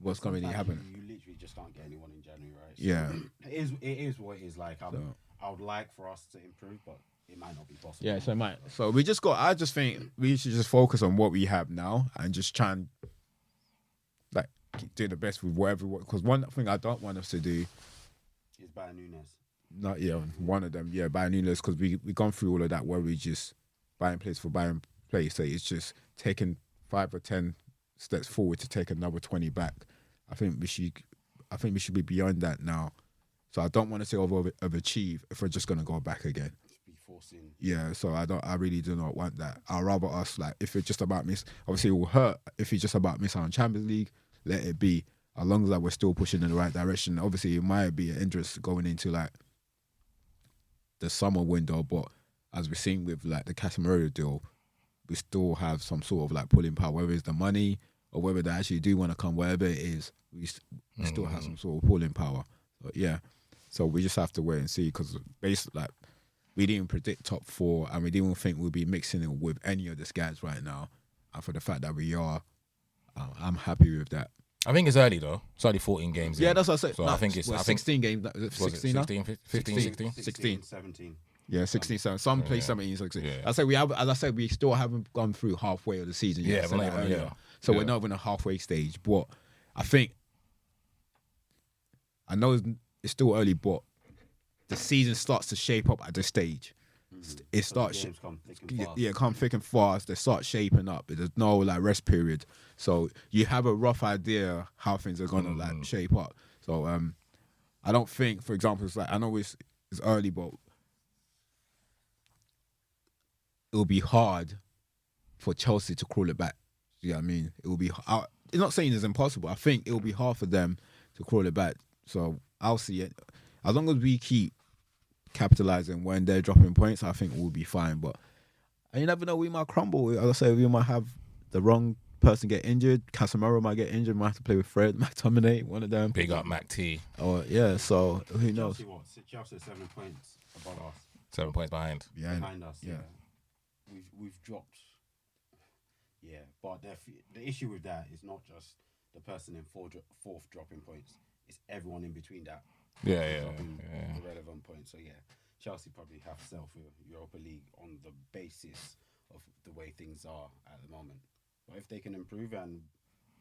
what's going to happen. You literally just can't get anyone in January, right? So Yeah, it is what it is. Like I would like for us to improve, but it might not be possible. Yeah, so it might. So we just got. I just think we should just focus on what we have now and just try and like do the best with whatever. Because one thing I don't want us to do is buy Nunes. Not one of them. Yeah, buy Nunes, because we gone through all of that where we just buying place for buying place. So it's just taking 5 or 10 steps forward to take another 20 back. I think we should be beyond that now. So I don't want to say overachieve if we're just gonna go back again. Be forcing. Yeah, so I really do not want that. I'd rather us, like, if it's just about miss, obviously it will hurt. If it's just about miss out on Champions League, let it be. As long as like we're still pushing in the right direction. Obviously it might be an interest going into like the summer window, but as we're seeing with like the Casemiro deal, we still have some sort of like pulling power, whether it's the money or whether they actually do want to come, wherever it is, we still have some sort of pulling power. But yeah, so we just have to wait and see, because basically like we didn't predict top 4 and we didn't think we'll be mixing it with any of these guys right now. And for the fact that we are, I'm happy with that. I think it's early though. It's only 14 games. Yeah, that's what I said. So I think it's 16 games. 16 now? 16, 17. Yeah, 16, 17. Some play 17, 16. Yeah. I say we have, as I said, we still haven't gone through halfway of the season yet. Yeah, we're not even, yeah. So we're not even a halfway stage. But I think, I know it's still early, but the season starts to shape up at this stage. It starts, come thick and fast. They start shaping up. There's no like rest period, so you have a rough idea how things are gonna like shape up. So I don't think, for example, it's like, I know it's early, but it'll be hard for Chelsea to crawl it back. You know what I mean? It will be. I'm not saying it's impossible. I think it will be hard for them to crawl it back. So I'll see it. As long as we keep capitalizing when they're dropping points, I think we'll be fine. But you never know, we might crumble. As I say, we might have the wrong person get injured. Casemiro might get injured. Might have to play with Fred, McTominay, one of them. Big up Mac T. Oh yeah, so who knows? Chelsea 7 points above us. 7 points behind. Behind us. Yeah. We've dropped. Yeah, but the issue with that is not just the person in fourth dropping points. It's everyone in between that. Yeah. Irrelevant points. So yeah, Chelsea probably have self Europa League on the basis of the way things are at the moment. But if they can improve and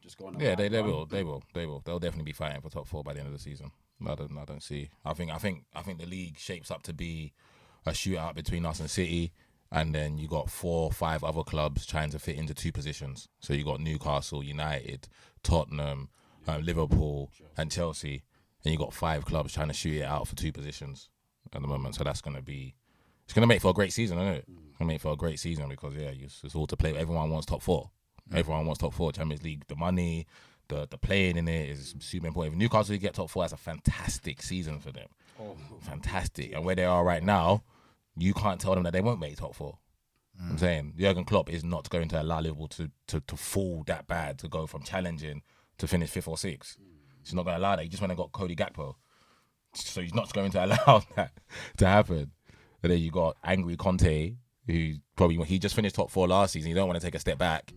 just go on, they will. They'll definitely be fighting for top 4 by the end of the season. I don't see. I think the league shapes up to be a shootout between us and City, and then you got 4 or 5 other clubs trying to fit into 2 positions. So you got Newcastle, United, Tottenham, Liverpool, and Chelsea. And you got 5 clubs trying to shoot it out for 2 positions at the moment. So that's going to be It's gonna make for a great season, isn't it? It's gonna make for a great season because it's all to play. Everyone wants top four. Everyone wants top four. Champions League, the money, the playing in it is super important. If Newcastle get top four, that's a fantastic season for them. Fantastic. And where they are right now, you can't tell them that they won't make top four. I'm saying Jurgen Klopp is not going to allow Liverpool to fall that bad to go from challenging to finish 5th or 6th. He's not going to allow that. He just went and got Cody Gakpo. So he's not going to allow that to happen. And then you got angry Conte, who he just finished top 4 last season. He don't want to take a step back.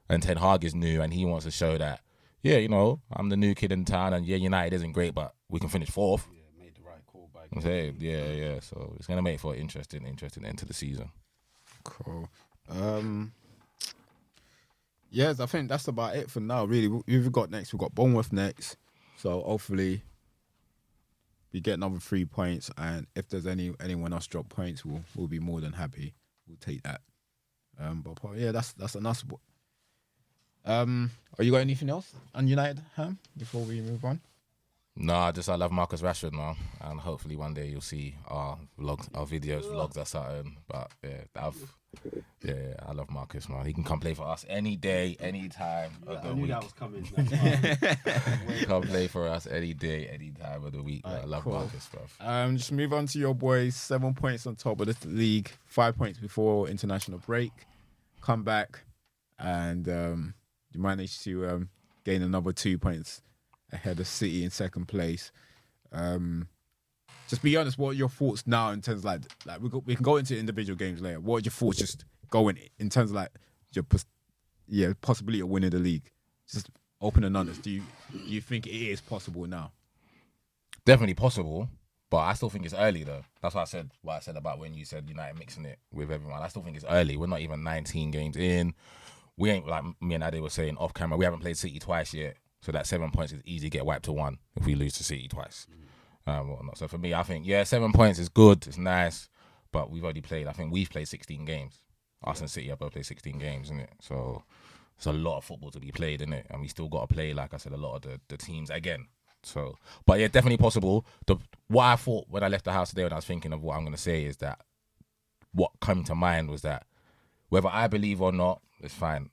And Ten Hag is new and he wants to show that, I'm the new kid in town and United isn't great, but we can finish 4th. Yeah, made the right call by. I'm saying, yeah. So it's going to make for an interesting end to the season. Cool. Yes, I think that's about it for now. Really, we've got Bournemouth next. So hopefully we get another 3 points, and if there's anyone else drop points, we'll be more than happy. We'll take that. That's enough. Are you got anything else on United, Ham, before we move on? No, I love Marcus Rashford, man, and hopefully one day you'll see our vlogs, our videos, vlogs or something. But I love Marcus, man. He can come play for us any day, any time of the I knew week. that was coming. Come play for us any day, any time of the week. I love Marcus, bro. Just move on to your boys. 7 points on top of the league, 5 points before international break. Come back, and you managed to gain another 2 points ahead of City in second place. Just be honest, what are your thoughts now in terms of like we can go into individual games later. What are your thoughts just going in terms of like your possibility of winning the league? Just open and honest. Do you think it is possible now? Definitely possible, but I still think it's early though. That's what I said about when you said United mixing it with everyone. I still think it's early. We're not even 19 games in. We ain't, like me and Ade were saying off camera, we haven't played City twice yet. So that 7 points is easy to get wiped to 1 if we lose to City twice. Whatnot. So for me, I think, 7 points is good, it's nice, but we've played 16 games. Us and City have both played 16 games, isn't it? So it's a lot of football to be played, isn't it? And we still got to play, like I said, a lot of the teams again. So, but yeah, definitely possible. What I thought when I left the house today, when I was thinking of what I'm going to say, is that what came to mind was that whether I believe or not, it's fine.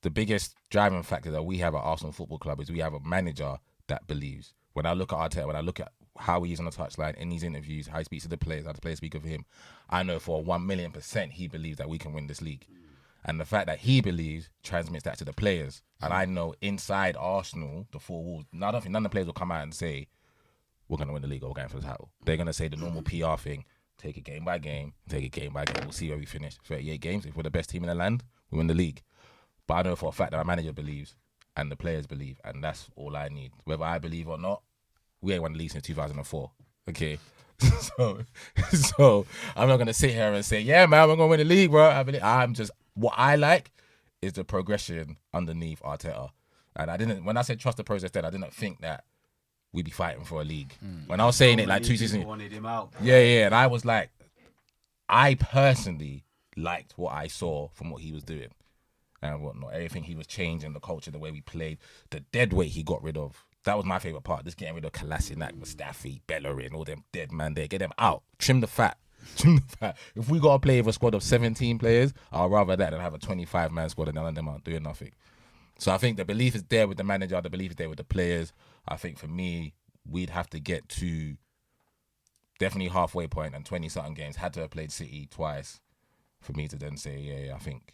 The biggest driving factor that we have at Arsenal Football Club is we have a manager that believes. When I look at Arteta, when I look at how he's on the touchline, in these interviews, how he speaks to the players, how the players speak of him, I know for 1,000,000% he believes that we can win this league. And the fact that he believes transmits that to the players. And I know inside Arsenal, the 4 walls, I don't think none of the players will come out and say, we're going to win the league or we're going for the title. They're going to say the normal PR thing, take it game by game, We'll see where we finish. 38 games, if we're the best team in the land, we win the league. But I know for a fact that our manager believes and the players believe, and that's all I need. Whether I believe or not, we ain't won the league since 2004. Okay? so I'm not going to sit here and say, yeah, man, we're going to win the league, bro. What I like is the progression underneath Arteta. And when I said trust the process then, I didn't think that we'd be fighting for a league. When I was saying it like 2 seasons, wanted him out. Yeah, and I was like, I personally liked what I saw from what he was doing. And whatnot, everything he was changing, the culture, the way we played, the dead weight he got rid of. That was my favourite part, just getting rid of Kolasinac, Mustafi, Bellerin, all them dead man there. Get them out. Trim the fat. If we got to play with a squad of 17 players, I'd rather that than have a 25-man squad and none of them aren't doing nothing. So I think the belief is there with the manager, the belief is there with the players. I think for me, we'd have to get to definitely halfway point and 20-something games. Had to have played City twice for me to then say, I think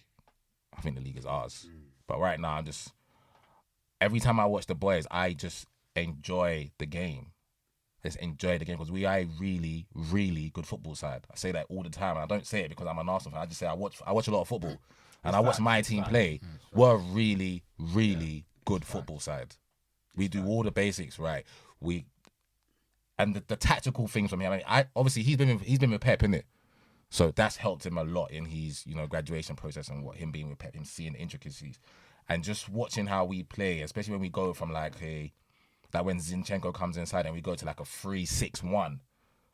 the league is ours. But right now, every time I watch the boys, I just enjoy the game. Just enjoy the game because we are a really, really good football side. I say that all the time. And I don't say it because I'm an Arsenal fan. I just say I watch a lot of football. And I watch my team play. We're a really, really good football side. We do all the basics right. And the tactical things from him. Obviously he's been with Pep, innit? So that's helped him a lot in his, graduation process and him being with Pep, him seeing the intricacies. And just watching how we play, especially when we go from like when Zinchenko comes inside and we go to like a 3-6-1.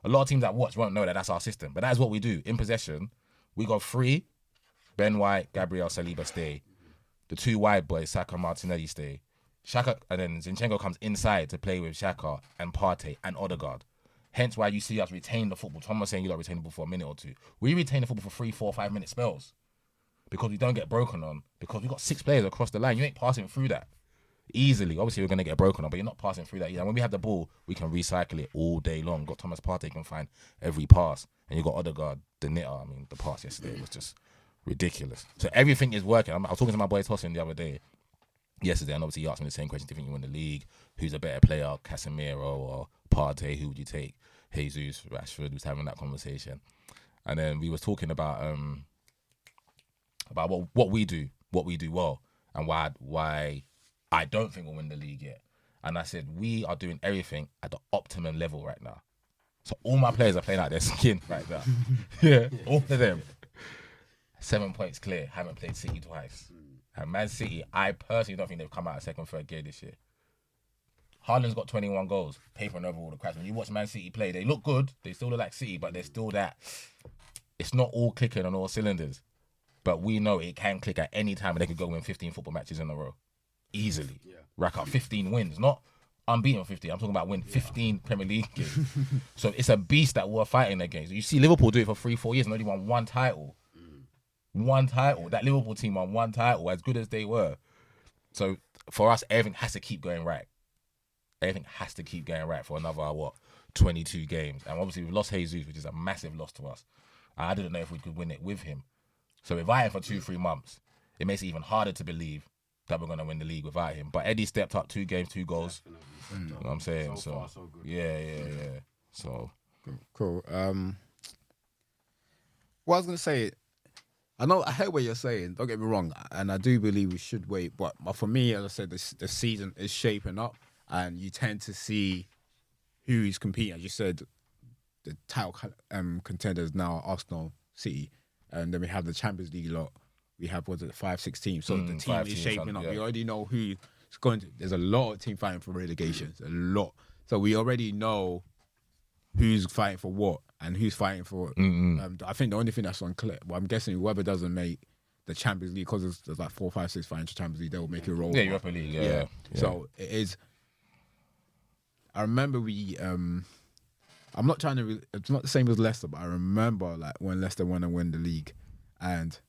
A lot of teams that watch won't know that that's our system. But that is what we do. In possession, we go 3, Ben White, Gabriel, Saliba stay. The 2 wide boys, Saka, Martinelli stay. Xhaka, and then Zinchenko comes inside to play with Xhaka and Partey and Odegaard. Hence why you see us retain the football. Tom was saying you don't retain the ball for a minute or two. We retain the football for 3, 4, 5 minute spells because we don't get broken on. Because we got 6 players across the line. You ain't passing through that easily. Obviously, we're gonna get broken on, but you're not passing through that. And when we have the ball, we can recycle it all day long. You've got Thomas Partey can find every pass, and you got Odegaard, the knitter. I mean, the pass yesterday was just ridiculous. So everything is working. I was talking to my boy Tosin the other day. Yesterday, and obviously he asked me the same question. Do you think you win the league? Who's a better player, Casemiro or Partey? Who would you take? Jesus, Rashford was having that conversation. And then we was talking about what we do well, and why I don't think we'll win the league yet. And I said, we are doing everything at the optimum level right now. So all my players are playing out their skin right now. Yeah, all of them. 7 points clear, haven't played City twice. And Man City, I personally don't think they've come out of second, third gear this year. Haaland's got 21 goals, papering over all the cracks. When you watch Man City play, they look good. They still look like City, but they're still that. It's not all clicking on all cylinders. But we know it can click at any time and they could go win 15 football matches in a row. Easily. Yeah. Rack up 15 wins. Not unbeaten 15. I'm talking about win 15 Premier League games. So it's a beast that we're fighting against. You see Liverpool do it for 3-4 years and only won 1 title. One title. That Liverpool team won 1 title, as good as they were. So for us, everything has to keep going right. Everything has to keep going right for another, 22 games. And obviously we've lost Jesus, which is a massive loss to us. I didn't know if we could win it with him. So if I am for 2-3 months, it makes it even harder to believe that we're going to win the league without him. But Eddie stepped up 2 games, 2 goals. You know what I'm saying? So far, so good. Yeah. So Cool. What I was going to say, I hear what you're saying, don't get me wrong, and I do believe we should wait, but for me, as I said, the season is shaping up, and you tend to see who's competing. As you said, the title contenders now are Arsenal, City, and then we have the Champions League lot. We have, 5-6 teams, so the team is shaping up. Yeah. We already know who's going to, there's a lot of teams fighting for relegations, a lot. So we already know who's fighting for what and who's fighting for what. I think the only thing that's unclear, well, I'm guessing whoever doesn't make the Champions League, because there's like 4, 5, 6 fighting for Champions League, they'll make it roll. Yeah, Europa League, yeah. So it is. I remember I'm not trying to. It's not the same as Leicester, but I remember like when Leicester won and win the league, and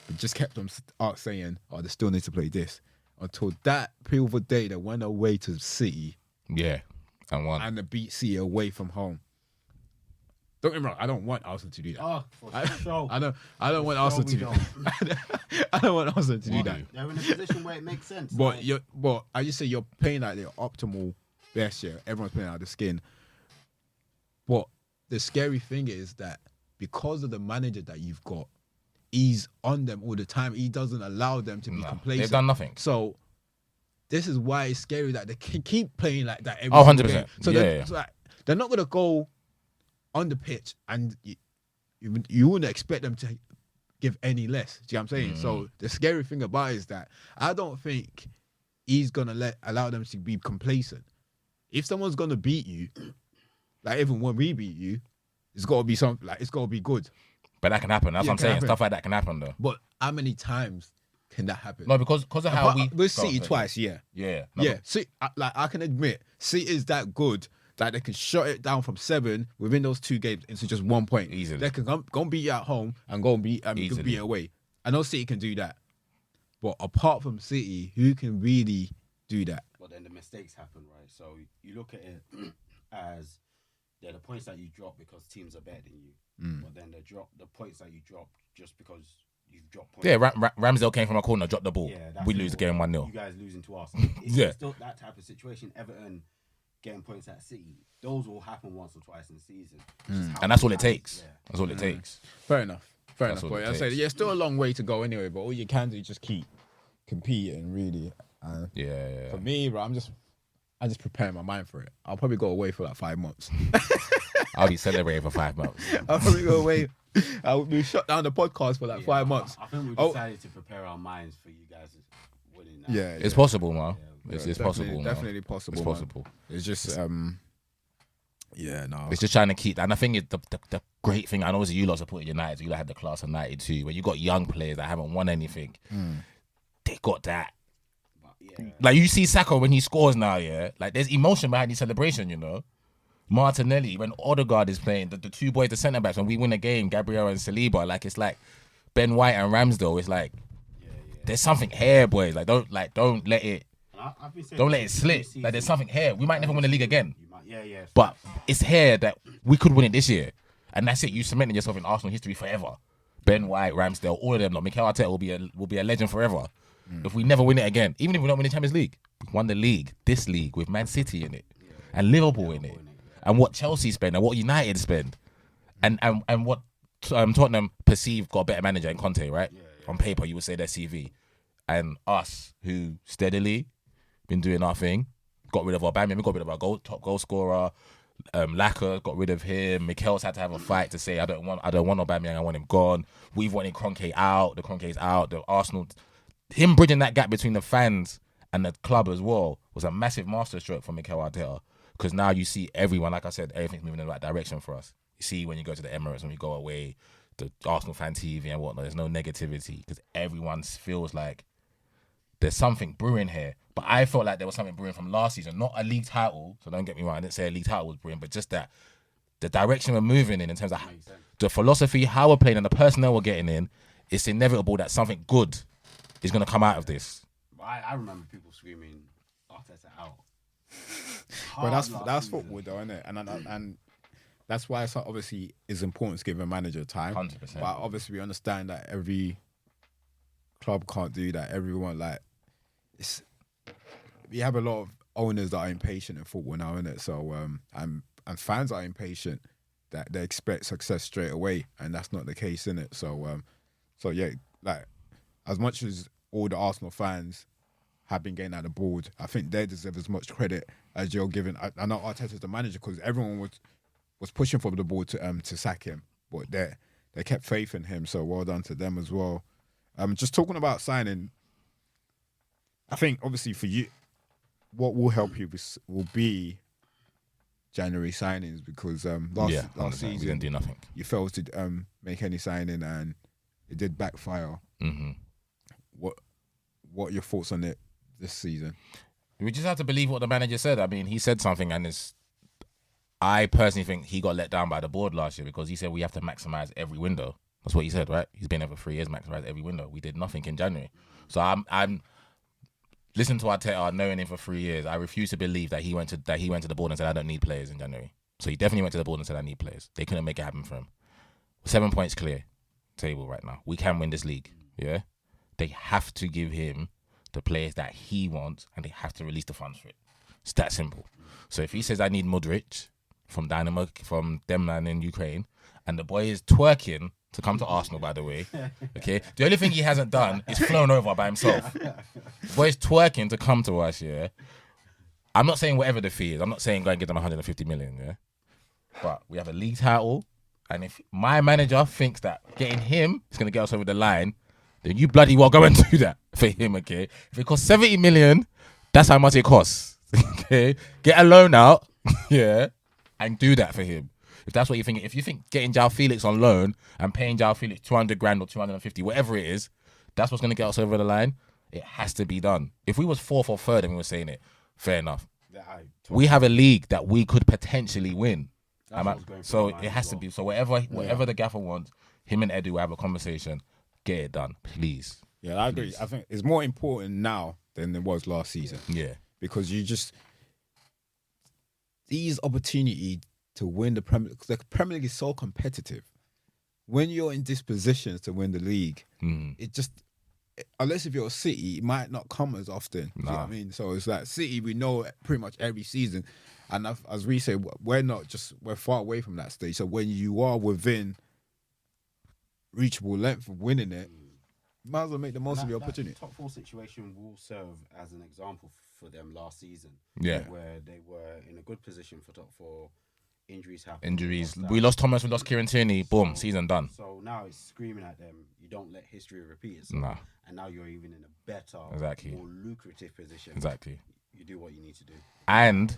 we just kept on saying, "Oh, they still need to play this." Until that pivotal day, they went away to City. Yeah. And won. And they beat City away from home. Don't get me wrong, I don't want Arsenal to do that. Oh, for sure. I don't want Arsenal to do that. I don't want Arsenal to do that. They're in a position where it makes sense. But I just say you're playing like their optimal best year. Everyone's playing out of the skin. But the scary thing is that because of the manager that you've got, he's on them all the time. He doesn't allow them to be complacent. They've done nothing. So this is why it's scary that they can keep playing like that every 100%. game. So they're not going to go on the pitch and you wouldn't expect them to give any less. Do you know what I'm saying? So the scary thing about it is that I don't think he's going to allow them to be complacent. If someone's going to beat you, like even when we beat you, it's got to be something, like it's got to be good. But that can happen. That's what I'm saying. Happen. Stuff like that can happen though. But how many times can that happen? No, because of how we've City twice, Yeah. See, like I can admit, City is that good that they can shut it down from 7 within those 2 games into just 1 point. Easily. They can go and beat you at home and go and beat it away. I know City can do that, but apart from City, who can really do that? But then the mistakes happen, right? So you look at it as they're the points that you drop because teams are better than you. But then the points that you drop just because you've dropped points. Yeah, Ramsdale came from a corner, dropped the ball. Yeah, we lose the game 1-0. You guys losing to us. Yeah. It's still that type of situation. Everton getting points at City. Those will happen once or twice in the season. And that's all it takes. Yeah. That's all it takes. Fair enough. But I say, yeah, still a long way to go anyway, but all you can do is just keep competing, really. Yeah. For me, bro, I'm just preparing my mind for it. I'll probably go away for like 5 months. I'll be celebrating for 5 months. I'll probably go away. I'll be shut down the podcast for like 5 months. I think we decided to prepare our minds for you guys winning that. Yeah. It's possible, man. It's possible, man. Definitely possible. It's possible. Man. It's just, It's just trying to keep, and I think it's the great thing, I know you lot supported United, you lot had the class of 92, where you got young players that haven't won anything. They got that. Like you see Saka when he scores now, yeah. Like there's emotion behind his celebration, you know. Martinelli, when Odegaard is playing, the two boys, the centre backs, when we win a game, Gabriel and Saliba, like it's like Ben White and Ramsdale. It's like there's something here, boys. Like don't let it don't let it slip. Like there's something here. We might never win the league again. But it's here that we could win it this year, and that's it. You cemented yourself in Arsenal history forever. Ben White, Ramsdale, all of them. Like Mikel Arteta will be a legend forever. If we never win it again, even if we don't win the Champions League, we won the league, this league with Man City in it and Liverpool in it. And what Chelsea spend and what United spend, and what Tottenham perceive got a better manager in Conte, right? On paper, you would say their CV, and us who steadily been doing our thing, got rid of Aubameyang, we got rid of our top goal scorer, Laka got rid of him. Mikel's had to have a fight to say I don't want Aubameyang, I want him gone. We've wanted Kroenke out, the Kroenke's out, the Arsenal, him bridging that gap between the fans and the club as well was a massive masterstroke for Mikel Arteta. Because now you see everyone, like I said, everything's moving in the right direction for us. You see when you go to the Emirates, when we go away, the Arsenal fan TV and whatnot, there's no negativity because everyone feels like there's something brewing here. But I felt like there was something brewing from last season, not a league title. So don't get me wrong, I didn't say a league title was brewing, but just that the direction we're moving in terms of the philosophy, how we're playing, and the personnel we're getting in, it's inevitable that something good is going to come out of this. I remember people screaming Arteta out. But that's football, though, isn't it? And that's why it's obviously it's important to give a manager time. 100%. But obviously we understand that every club can't do that. Everyone we have a lot of owners that are impatient in football now, innit? So and fans are impatient that they expect success straight away, and that's not the case, innit? So yeah, like as much as all the Arsenal fans have been getting at the board, I think they deserve as much credit as you're giving. I know Arteta's the manager because everyone was pushing for the board to sack him, but they kept faith in him. So well done to them as well. Just talking about signing, I think obviously for you, what will help you will be January signings because last season we didn't do nothing. You failed to make any signing and it did backfire. Mm-hmm. What are your thoughts on it this season? We just have to believe what the manager said. I mean, he said something, and I personally think he got let down by the board last year because he said we have to maximise every window. That's what he said, right? He's been there for 3 years, maximise every window. We did nothing in January. So I'm listening to Arteta, knowing him for 3 years. I refuse to believe that he went to the board and said I don't need players in January. So he definitely went to the board and said I need players. They couldn't make it happen for him. 7 points clear table right now. We can win this league. Yeah, they have to give him the players that he wants, and they have to release the funds for it. It's that simple. So if he says I need Modric from Dynamo, from them man in Ukraine, and the boy is twerking to come to Arsenal, by the way, okay, the only thing he hasn't done is flown over by himself. The boy is twerking to come to us, yeah. I'm not saying whatever the fee is. I'm not saying go and give them 150 million, yeah. But we have a league title, and if my manager thinks that getting him is going to get us over the line, then you bloody well go and do that for him, okay? If it costs 70 million, that's how much it costs, okay? Get a loan out, yeah, and do that for him. If that's what you think, if you think getting João Felix on loan and paying João Felix 200 grand or 250, whatever it is, that's what's going to get us over the line, it has to be done. If we was fourth or third and we were saying it, fair enough. We have a league that we could potentially win. So it has to be. So whatever the gaffer wants, him and Edu will have a conversation. Get it done, please. Yeah, I agree. I think it's more important now than it was last season. Yeah. Because these opportunities to win the Premier League, the Premier League is so competitive. When you're in dispositions to win the league, it just, unless if you're a City, it might not come as often. You know what I mean? So it's like City, we know pretty much every season. And as we say, we're far away from that stage. So when you are within reachable length of winning it, might as well make the most of your opportunity. Top 4 situation will serve as an example for them last season. Yeah. Where they were in a good position for top 4. Injuries happen. Injuries. We lost Thomas, we lost Kieran Tierney. Boom, season done. So now it's screaming at them, you don't let history repeat itself. Nah. And now you're even in a better, more lucrative position. Exactly. You do what you need to do. And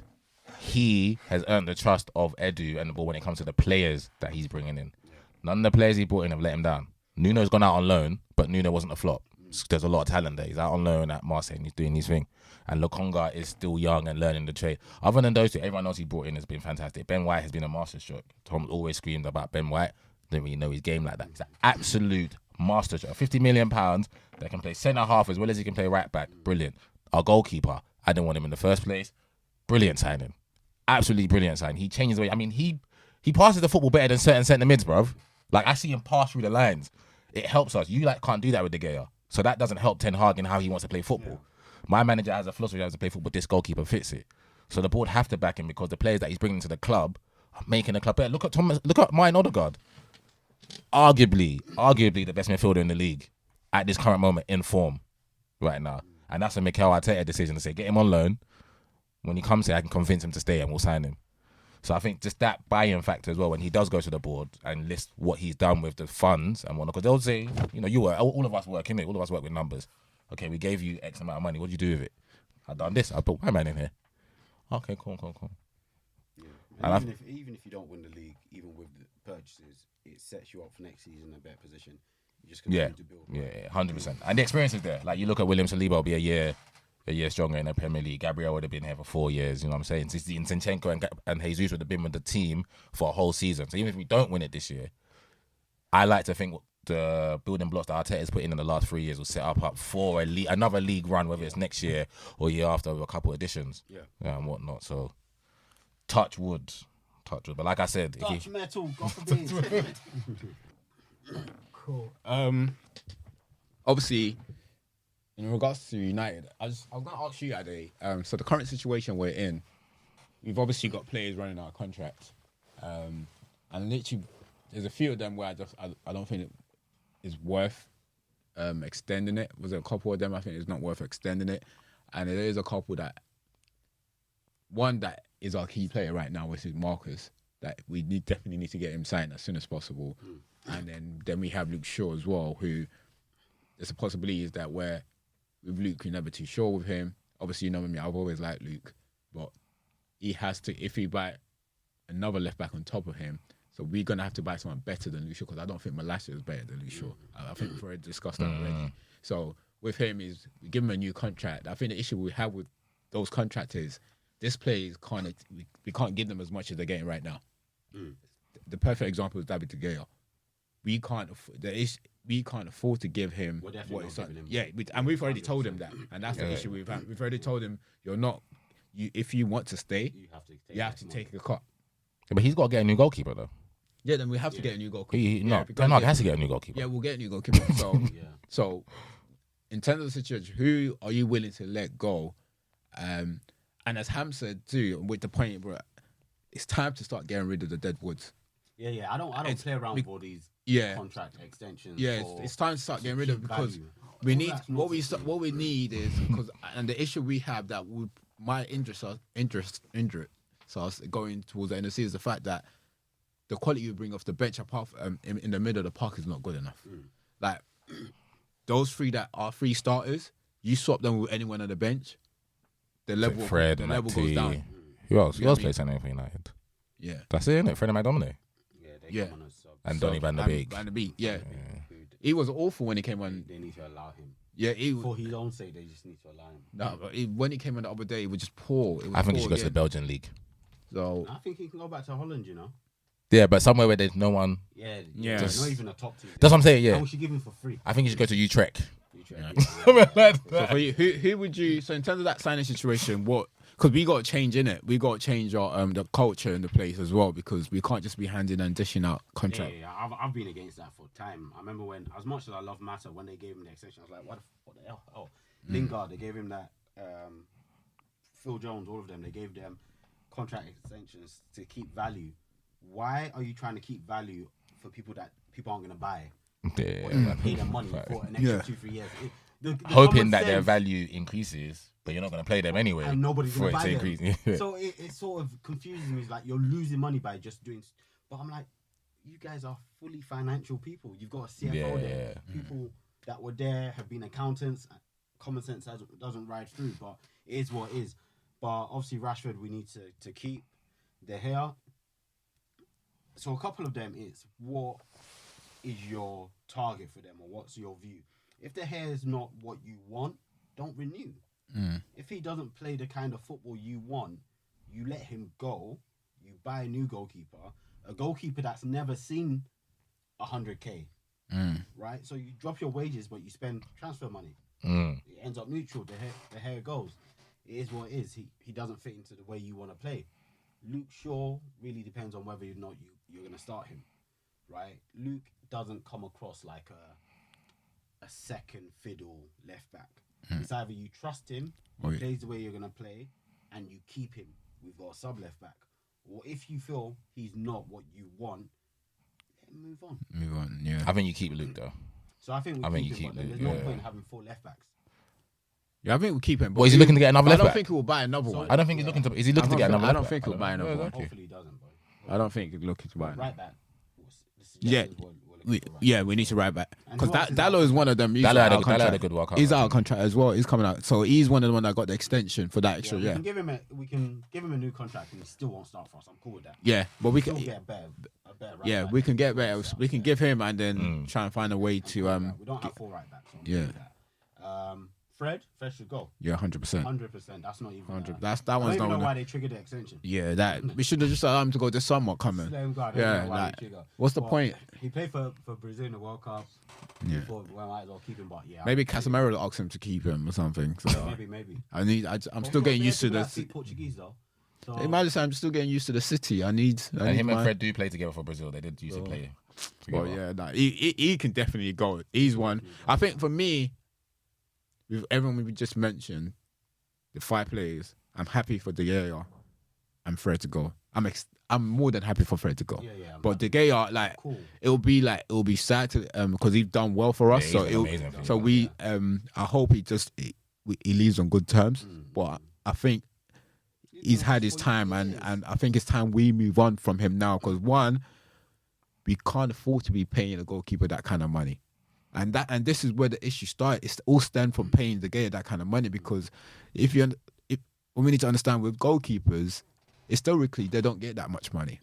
he has earned the trust of Edu and the ball when it comes to the players that he's bringing in. Yeah. None of the players he brought in have let him down. Nuno's gone out on loan, but Nuno wasn't a flop. There's a lot of talent there. He's out on loan at Marseille and he's doing his thing. And Lokonga is still young and learning the trade. Other than those two, everyone else he brought in has been fantastic. Ben White has been a masterstroke. Tom always screamed about Ben White. Didn't really know his game like that. He's an absolute masterstroke. £50 million that can play centre half as well as he can play right back. Brilliant. Our goalkeeper, I didn't want him in the first place. Brilliant signing. Absolutely brilliant signing. He changed the way. I mean, he passes the football better than certain centre mids, bruv. Like, I see him pass through the lines. It helps us. You can't do that with De Gea. So that doesn't help Ten Hag in how he wants to play football. Yeah. My manager has a philosophy how to play football. This goalkeeper fits it. So the board have to back him because the players that he's bringing to the club are making the club better. Look at Martin Odegaard. Arguably the best midfielder in the league at this current moment in form right now. And that's a Mikel Arteta decision to say, get him on loan. When he comes here, I can convince him to stay and we'll sign him. So I think just that buy-in factor as well, when he does go to the board and list what he's done with the funds and whatnot, because they'll say, all of us work, innit? All of us work with numbers. Okay, we gave you X amount of money. What did you do with it? I done this. I put my man in here. Okay, cool. Yeah. And even if you don't win the league, even with the purchases, it sets you up for next season in a better position. You just continue to build. Yeah, 100%. And the experience is there. Like, you look at William Saliba will be a year stronger in the Premier League. Gabriel would have been here for 4 years, you know what I'm saying? Zinchenko and Jesus would have been with the team for a whole season. So even if we don't win it this year, I like to think the building blocks that Arteta's put in the last 3 years will set up for another league run, whether it's next year or year after with a couple of additions and whatnot. So touch wood. But like I said... metal, God forbid. Cool. Obviously... In regards to United, I was going to ask you, Ade, so the current situation we're in, we've obviously got players running out of contracts. And literally, there's a few of them where I don't think it is worth extending it. Was there a couple of them I think it's not worth extending it? And there is a couple one that is our key player right now, which is Marcus, that we definitely need to get him signed as soon as possible. And then we have Luke Shaw as well, who there's a possibility is that with Luke, you're never too sure with him. Obviously, you know me, I've always liked Luke, but he has to, if he buy another left back on top of him, so we're going to have to buy someone better than Luke Shaw, because I don't think Malacia is better than Luke Shaw. I think we've already discussed that already. So with him, we give him a new contract. I think the issue we have with those contractors, this player we can't give them as much as they're getting right now. The perfect example is David De Gea. We can't afford to give him what it's like. Yeah, and we've already told him that, and that's the issue we've had. We've already told him if you want to stay, you have to take a cut. Yeah, but he's got to get a new goalkeeper though. Yeah, then we have to get a new goalkeeper. Ten Hag has to get a new goalkeeper. Yeah, we'll get a new goalkeeper. So in terms of the situation, who are you willing to let go? And as Ham said too, with the point, bro, it's time to start getting rid of the dead woods. Yeah. I don't play around with all these contract extensions. Yeah, it's time to start getting rid of, because we need what we need is, because and the issue we have that might interest us going towards the end of the season is the fact that the quality you bring off the bench apart in the middle of the park is not good enough. Like those three that are three starters, you swap them with anyone on the bench, the level goes down. Who else? Who else plays anything for United? Yeah, that's it, isn't it? Fred and McDominay. Yeah. And Donny van der Beek. Yeah. He was awful when he came on. They need to allow him. Yeah, for his own sake, they just need to allow him. No, but when he came on the other day, he was just poor. I think he should go to the Belgian league. So I think he can go back to Holland, you know. Yeah, but somewhere where there's no one. Yeah. Just, not even a top team. That's what I'm saying. Yeah, we should give him for free. I think he should go to Utrecht. So for you, who would you? So in terms of that signing situation, because we got to change in it. We got to change our the culture in the place as well, because we can't just be handing and dishing out contracts. Yeah. I've been against that for time. I remember when, as much as I love Mata, when they gave him the extension, I was like, what the hell? Oh, Lingard, they gave him that. Phil Jones, all of them, they gave them contract extensions to keep value. Why are you trying to keep value for people that people aren't going to buy? Yeah, pay them money for an extra 2-3 years. Hoping that their value increases, but you're not going to play them anyway. And nobody's going to buy them. Increase. So it sort of confuses me. It's like you're losing money by just doing... But I'm like, you guys are fully financial people. You've got a CFO there. People that were there have been accountants. Common sense doesn't ride through, but it is what it is. But obviously Rashford we need to keep. De Gea. So a couple of them is, what is your target for them, or what's your view? If the hair is not what you want, don't renew. If he doesn't play the kind of football you want, you let him go. You buy a new goalkeeper, a goalkeeper that's never seen 100K, right? So you drop your wages, but you spend transfer money. It ends up neutral. The hair goes. It is what it is. He doesn't fit into the way you want to play. Luke Shaw really depends on whether or not you're going to start him, right? Luke doesn't come across like a second fiddle left back. It's either you trust him, he plays the way you're going to play, and you keep him. We've got a sub left back. Or if you feel he's not what you want, let him move on. Move on, yeah. I think you keep Luke though. So I think you keep him, Luke. There's no point in having 4 left backs. Yeah, I think we'll keep him. What, is he looking to get another left I don't back? think he will buy another one. I don't think he's looking to. Is he looking to get another? I don't left think back? he'll buy another one. Hopefully he doesn't, boy. I don't think he's looking to buy another. Right back. Yeah. We need to right back because Dallo is one of them. Dallo had a good World Cup. He's out of contract as well. He's coming out, so he's one of the one that got the extension for that extra. We can give him a new contract, and he still won't start for us. I'm cool with that. Yeah, but we can get a better yeah, right we back. can get better. We can give him and then try and find a way to We don't have 4 right backs. So yeah. Fred should go. Yeah, 100%. 100%. That's not even. 100. That I one's don't not know why they triggered the extension. Yeah, that we should have just allowed him to go this summer coming. Yeah, like, what's the point? He played for Brazil in the World Cup. Yeah. Well, I might as well keep him, but yeah. Maybe Casemiro will ask him to keep him or something. So maybe. I'm still getting used to this. Portuguese though. So Imagine I'm still getting used to the city. I need him and Fred do play together for Brazil. They did used to play together. Well, yeah, nah, he can definitely go. He's one. I think for me, with everyone we just mentioned, the 5 players, I'm happy for De Gea and Fred to go. I'm more than happy for Fred to go. Yeah, but De Gea, like, cool. it'll be sad to because he's done well for us. I hope he leaves on good terms. But I think he's had his time, and I think it's time we move on from him now. Because one, we can't afford to be paying a goalkeeper that kind of money. And this is where the issue started. It's all stemmed from paying De Gea that kind of money, because what we need to understand with goalkeepers, historically they don't get that much money,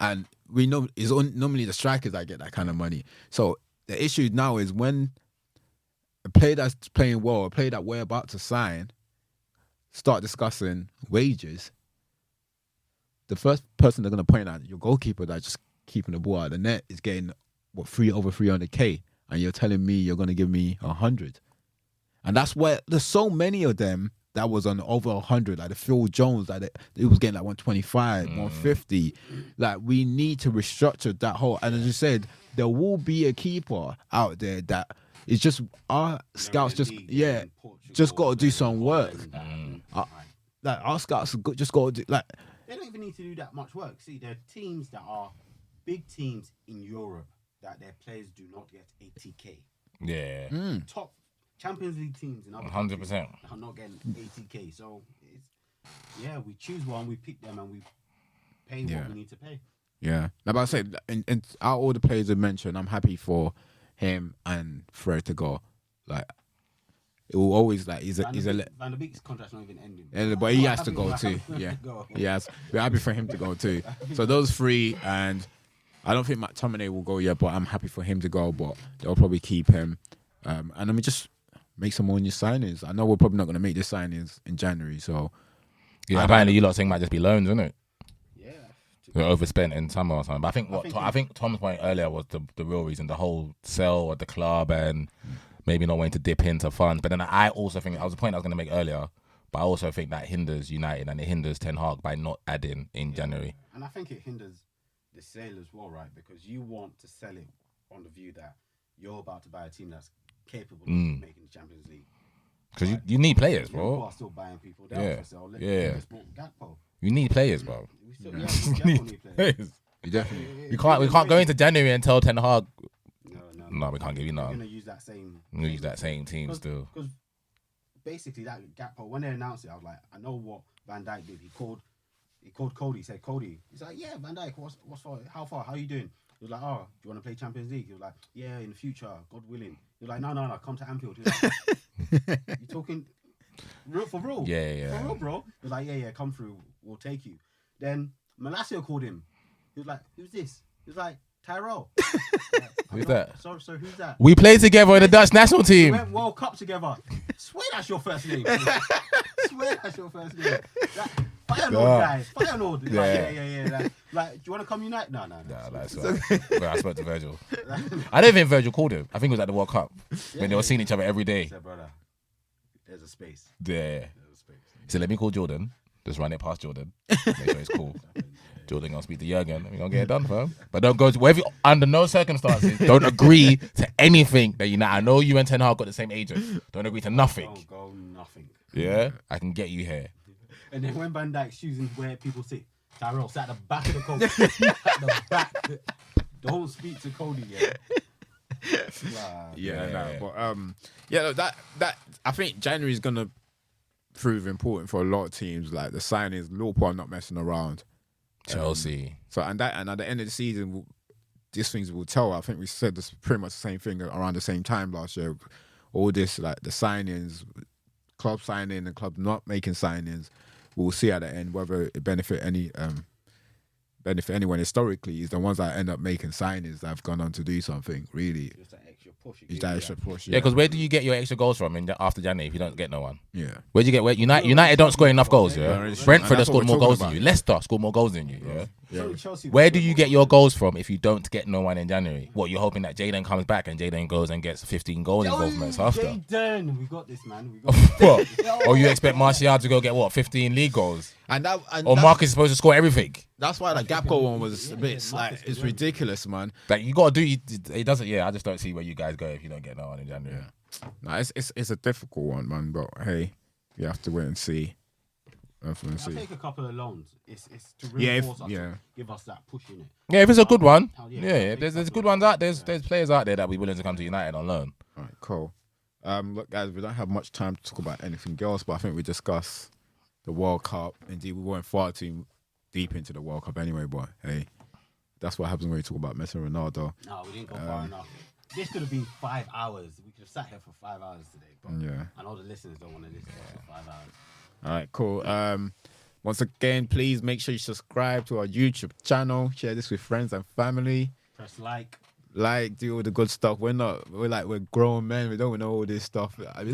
and we know it's normally the strikers that get that kind of money. So the issue now is when a player that's playing well, a player that we're about to sign, start discussing wages, the first person they're going to point at, your goalkeeper that's just keeping the ball out of the net, is getting over 300K. And you're telling me you're going to give me 100. And that's where there's so many of them that was on over 100, like the Phil Jones, like it was getting like 125, 150. Like, we need to restructure that whole. And as you said, there will be a keeper out there that is just our scouts just got to do some work. Like, our scouts just got to do, like, they don't even need to do that much work. See, there are teams that are big teams in Europe that their players do not get 80K. Yeah. Top Champions League teams in other 100% are not getting 80K. So we choose one, we pick them, and we pay what we need to pay. Yeah. Now, but I said, and out of all the players I mentioned, I'm happy for him and Fred to go. Like, it will always, like, Van der Beek's contract's not even ending. But he has to go too. Yeah. He has. We're happy for him to go too. So those 3, and I don't think McTominay will go yet, but I'm happy for him to go. But they'll probably keep him. And then we just make some more new signings. I know we're probably not going to make the signings in January. So yeah, apparently you lot saying might just be loans, isn't it? Yeah. They're overspent in summer or something. But I think Tom's point earlier was the real reason, the whole sell at the club and maybe not wanting to dip into funds. But then I also think, that was the point I was going to make earlier, but I also think that hinders United and it hinders Ten Hag by not adding in January. And I think it hinders the sale as well, right? Because you want to sell it on the view that you're about to buy a team that's capable of making the Champions League. Because you need players, bro. People are still buying people down for sale. Let's bought Gakpo. You need players, bro. We need players. You definitely. We can't go into January and tell Ten Hag. No, we can't give you none. We're gonna use that same. We're gonna use that same team still. Because basically that Gakpo, when they announced it, I was like, I know what Van Dijk did. He called Cody. He said, Cody. He's like, yeah, Van Dijk. What's for? How far? How you doing? He was like, oh, do you want to play Champions League? He was like, yeah, in the future, God willing. He was like, no, come to Anfield. He was like, you talking real for real? Yeah. For real, bro. He was like, yeah, come through. We'll take you. Then Malacia called him. He was like, who's this? He was like, Tyrell. Who's that? So who's that? We played together in the Dutch national We team. went World Cup together. Swear that's your first name. Swear that's your first name. Feyenoord guys. Feyenoord. Yeah. Like, do you want to come unite? No. Nah, that's right. I spoke to Virgil. I don't think Virgil called him. I think it was at the World Cup when they were seeing each other every day. He said, brother, there's a space. Yeah. There's a space. He said, let me call Jordan. Just run it past Jordan. Make sure it's cool. Jordan gonna speak to Jurgen. We're gonna get it done, fam. But don't go to wherever. Under no circumstances, don't agree to anything that you know. I know you and Ten Hag got the same agent. Don't agree to nothing. Don't go nothing. Yeah, I can get you here. And then when Van Dijk's choosing where people sit, Tyrell sat at the back of the coach. At the back. Don't speak to Cody yet. But that I think January is gonna prove important for a lot of teams. Like the signings, Liverpool are not messing around. Chelsea. And at the end of the season, these things will tell. I think we said this pretty much the same thing around the same time last year. All this, like the signings, club signing and club not making signings, we'll see at the end whether it benefit anyone historically. Is the ones that end up making signings that have gone on to do something really. Just that extra push. Is that extra push? Yeah, because where do you get your extra goals from after January if you don't get no one? Yeah. Where do you get? Where United don't score enough goals. Yeah. Brentford have that's what scored we're more goals talking than you. about. Leicester scored more goals than you. Yeah. Chelsea, Where do you get your goals from if you don't get no one in January? What, you're hoping that Jadon comes back and Jadon goes and gets 15 goal involvements after? Jadon, we got this, man. We got What? Or you expect Martial to go get what, 15 league goals? Or Marcus is supposed to score everything? That's why the Gapco one was a bit like it's ridiculous, man. Like you gotta do it doesn't. Yeah, I just don't see where you guys go if you don't get no one in January. No, it's a difficult one, man. But hey, you have to wait and see. I'll take a couple of loans. It's to Yeah, reinforce us, to give us that push in it. Yeah, if it's a good one. Yeah, There's good ones out there. There's players out there that be willing to come to United on loan. All right, cool. Look, guys, we don't have much time to talk about anything else, but I think we discussed the World Cup. Indeed, we weren't far too deep into the World Cup anyway, but hey, that's what happens when you talk about Messi and Ronaldo. No, we didn't go far enough. This could have been 5 hours. We could have sat here for 5 hours today, but I know the listeners don't want to listen for 5 hours. All right, cool. Once again, please make sure you subscribe to our YouTube channel. Share this with friends and family. Press like, do all the good stuff. We're grown men. We don't know all this stuff. I do.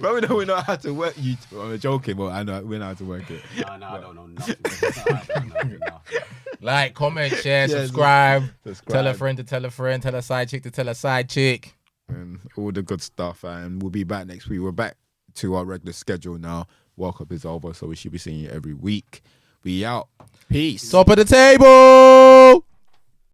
But we don't know how to work YouTube. I'm joking, but I know we know how to work it. No, I don't know nothing. I don't know nothing. Like, comment, share, subscribe. Tell a friend to tell a friend. Tell a side chick to tell a side chick. And all the good stuff. And we'll be back next week. We're back to our regular schedule now. World Cup is over, so we should be seeing you every week. We out. Peace. Top of the table.